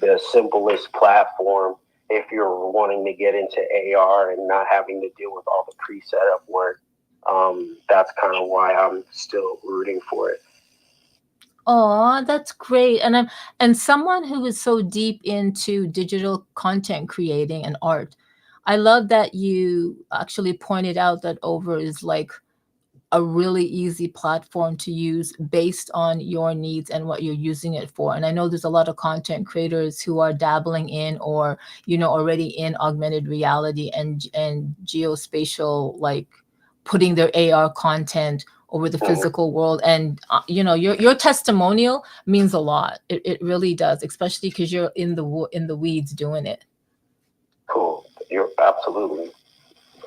the simplest platform if you're wanting to get into AR and not having to deal with all the pre-setup work. That's kind of why I'm still rooting for it. Oh, that's great. And someone who is so deep into digital content creating and art. I love that you actually pointed out that Over is like a really easy platform to use based on your needs and what you're using it for. And I know there's a lot of content creators who are dabbling in or already in augmented reality and geospatial, like putting their AR content over the physical world. And your testimonial means a lot. It really does, especially because you're in the weeds doing it. Cool. You're absolutely.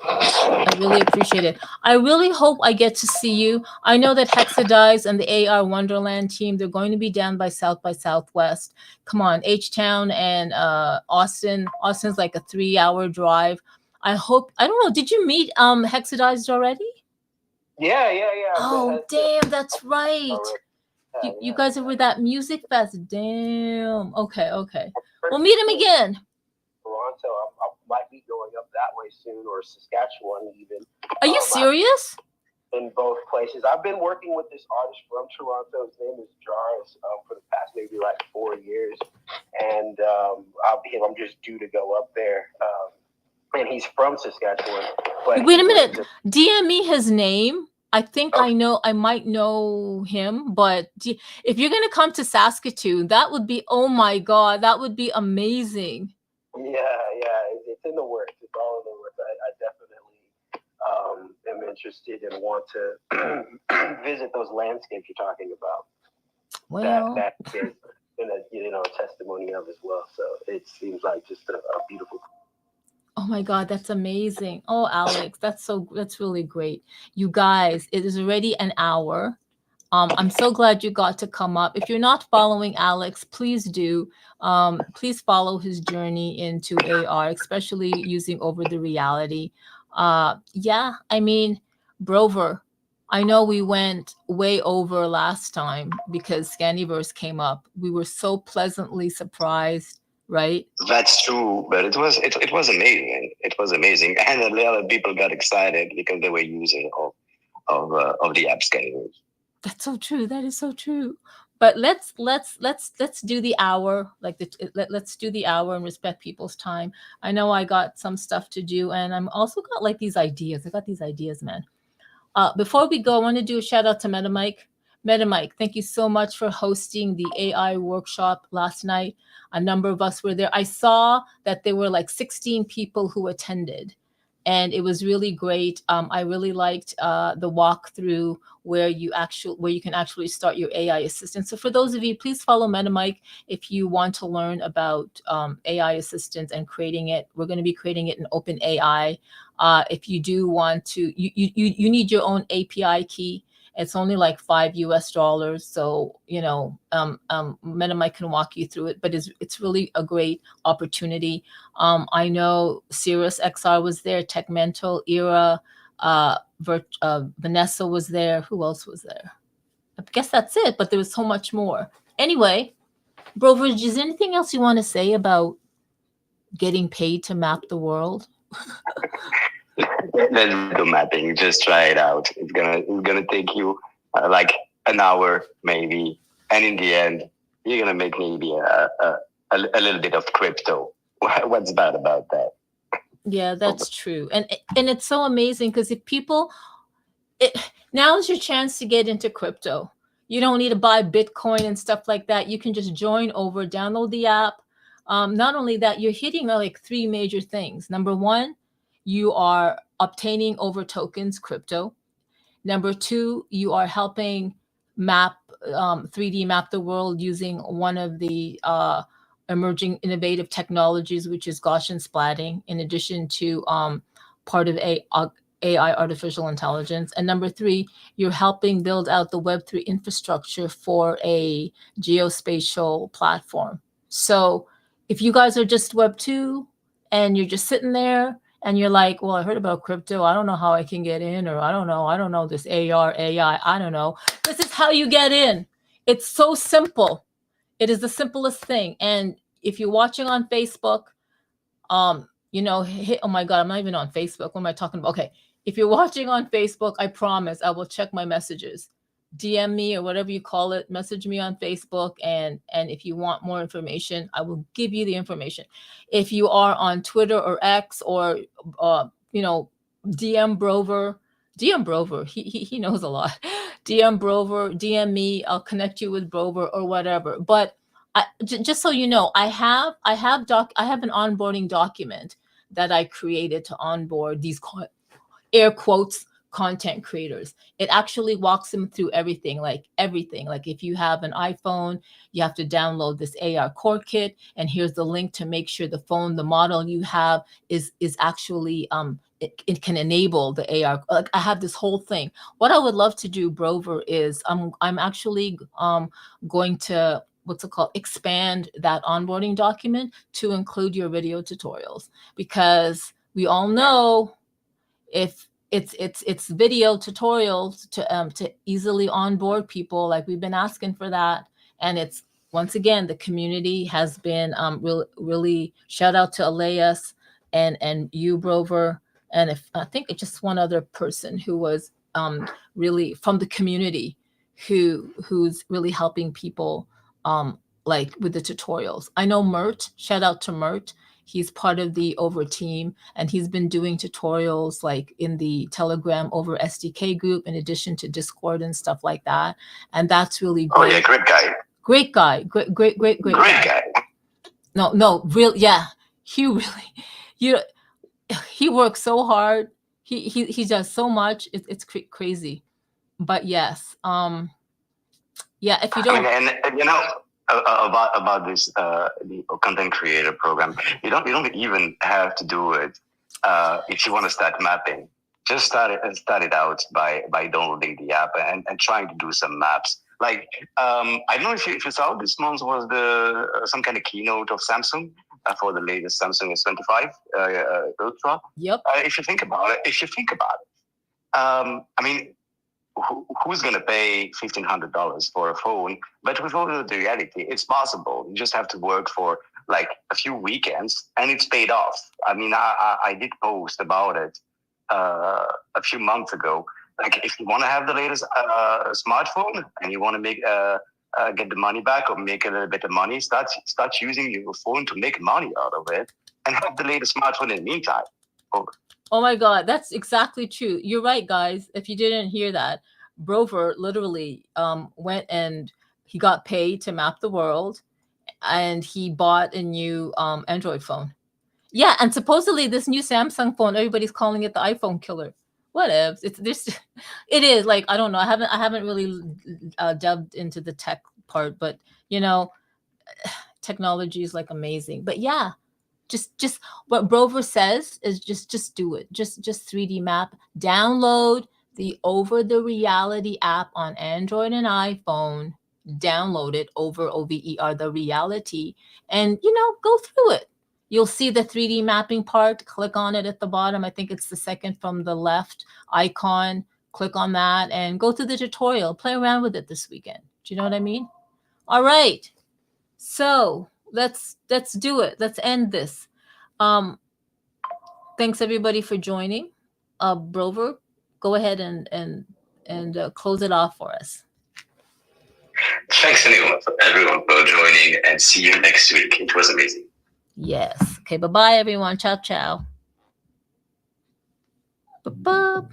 I really appreciate it. I really hope I get to see you. I know that Hexadize and the AR Wonderland team, they're going to be down by Southwest. Come on, H-Town and Austin. Austin's like a 3-hour drive. I don't know, did you meet Hexadized already? Yeah. Oh, damn, that's right. You guys are with that music fest. Damn. Okay. We'll meet him again. Toronto. I might be going up that way soon, or Saskatchewan even. Are you serious? In both places. I've been working with this artist from Toronto. His name is Jarvis for the past maybe like 4 years, and I'm just due to go up there. And he's from Saskatchewan. But wait a minute. DM me his name. I think I might know him, but if you're gonna come to Saskatoon, that would be, oh my God, that would be amazing. Yeah, it's in the works. It's all in the works. I definitely am interested and want to visit those landscapes you're talking about. Well, that is a testimony of as well. So it seems like just a beautiful. Oh my God, that's amazing. Oh, Alex, that's really great. You guys, it is already an hour. I'm so glad you got to come up. If you're not following Alex, please do. Please follow his journey into AR, especially using over the reality. Yeah, I mean, Brover, I know we went way over last time because Scanniverse came up. We were so pleasantly surprised, right? That's true, but it was amazing. It was amazing, and a lot of people got excited because they were using of the app Scanniverse. That's so true. That is so true. But let's do the hour, let's do the hour and respect people's time. I know I got some stuff to do, and I'm also got like these ideas. I got these ideas, man. Before we go, I want to do a shout out to MetaMike. MetaMike, thank you so much for hosting the AI workshop last night. A number of us were there. I saw that there were like 16 people who attended, and it was really great. I really liked the walkthrough where you can actually start your AI assistant. So for those of you, please follow MetaMike if you want to learn about AI assistants and creating it. We're going to be creating it in OpenAI. If you do want to, you need your own API key. It's only like $5 US. So, MetaMike can walk you through it, but it's really a great opportunity. I know Cirrus XR was there, TechMental, Era, Vanessa was there. Who else was there? I guess that's it, but there was so much more. Anyway, Brover, is there anything else you want to say about getting paid to map the world? Let's do mapping. Just try it out. It's gonna take you like an hour maybe, and in the end, you're gonna make maybe a little bit of crypto. What's bad about that? Yeah, that's true. And it's so amazing because if people it now is your chance to get into crypto. You don't need to buy Bitcoin and stuff like that. You can just join over, download the app. Not only that, you're hitting like three major things. Number one, you are obtaining over tokens, crypto. Number two, you are helping map 3D map the world using one of the emerging innovative technologies, which is Gaussian splatting, in addition to part of AI, artificial intelligence. And number three, you're helping build out the Web3 infrastructure for a geospatial platform. So if you guys are just Web2 and you're just sitting there and you're like, well, I heard about crypto. I don't know how I can get in, or I don't know this AR, AI. I don't know. This is how you get in. It's so simple. It is the simplest thing. And if you're watching on Facebook, oh my God, I'm not even on Facebook. What am I talking about? Okay. If you're watching on Facebook, I promise I will check my messages. DM me or whatever you call it, message me on Facebook. And if you want more information, I will give you the information. If you are on Twitter or X or, DM Brover, he knows a lot. DM Brover, DM me, I'll connect you with Brover or whatever. But just so you know, I have an onboarding document that I created to onboard these air quotes content creators. It actually walks them through everything. Like if you have an iPhone, you have to download this AR core kit, and here's the link to make sure the model you have is actually it can enable the AR. Like I have this whole thing. What I would love to do, Brover, is I'm actually going to expand that onboarding document to include your video tutorials, because we all know if it's video tutorials to easily onboard people, like we've been asking for that. And it's, once again, the community has been really shout out to Elias and you, Brover, and if I think it's just one other person who was really from the community who's really helping people like with the tutorials. I know Mert, shout out to Mert. He's part of the Over team, and he's been doing tutorials like in the Telegram Over SDK group, in addition to Discord and stuff like that. And that's really great. Oh yeah, great guy. Great guy. Great guy. No, real, yeah. He really, he works so hard. He does so much. It's crazy. But yes, yeah. If you don't, and about this the content creator program, you don't even have to do it if you want to start mapping. Just start it out by downloading the app and trying to do some maps. Like I don't know if you saw, this month was some kind of keynote of Samsung for the latest Samsung S25 Ultra. Yep. If you think about it, I mean, who's going to pay $1,500 for a phone? But with all the reality, it's possible. You just have to work for like a few weekends, and it's paid off. I mean, I did post about it a few months ago. Like, if you want to have the latest smartphone and you want to make get the money back or make a little bit of money, start using your phone to make money out of it, and have the latest smartphone in the meantime. Oh my God, that's exactly true. You're right, guys. If you didn't hear that, Brover literally went and he got paid to map the world, and he bought a new Android phone. Yeah, and supposedly this new Samsung phone, everybody's calling it the iPhone killer. Whatevs. It is like, I don't know. I haven't really delved into the tech part, but technology is like amazing. But yeah, just what Brover says is just do it. Just 3D map. Download the Over the Reality app on Android and iPhone. Download it, over OVER, the reality, and go through it. You'll see the 3D mapping part. Click on it at the bottom. I think it's the second from the left icon. Click on that and go through the tutorial. Play around with it this weekend. Do you know what I mean? All right. So let's do it. Let's end this. Thanks everybody for joining. Brover, go ahead and close it off for us. Thanks everyone for joining, and see you next week. It was amazing. Yes. Okay. Bye-bye, everyone. Ciao, ciao. Ba-ba.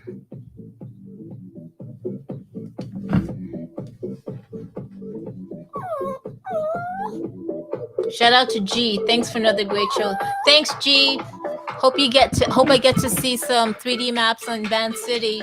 Shout out to G. Thanks for another great show. Thanks, G. Hope I get to see some 3D maps on Van City.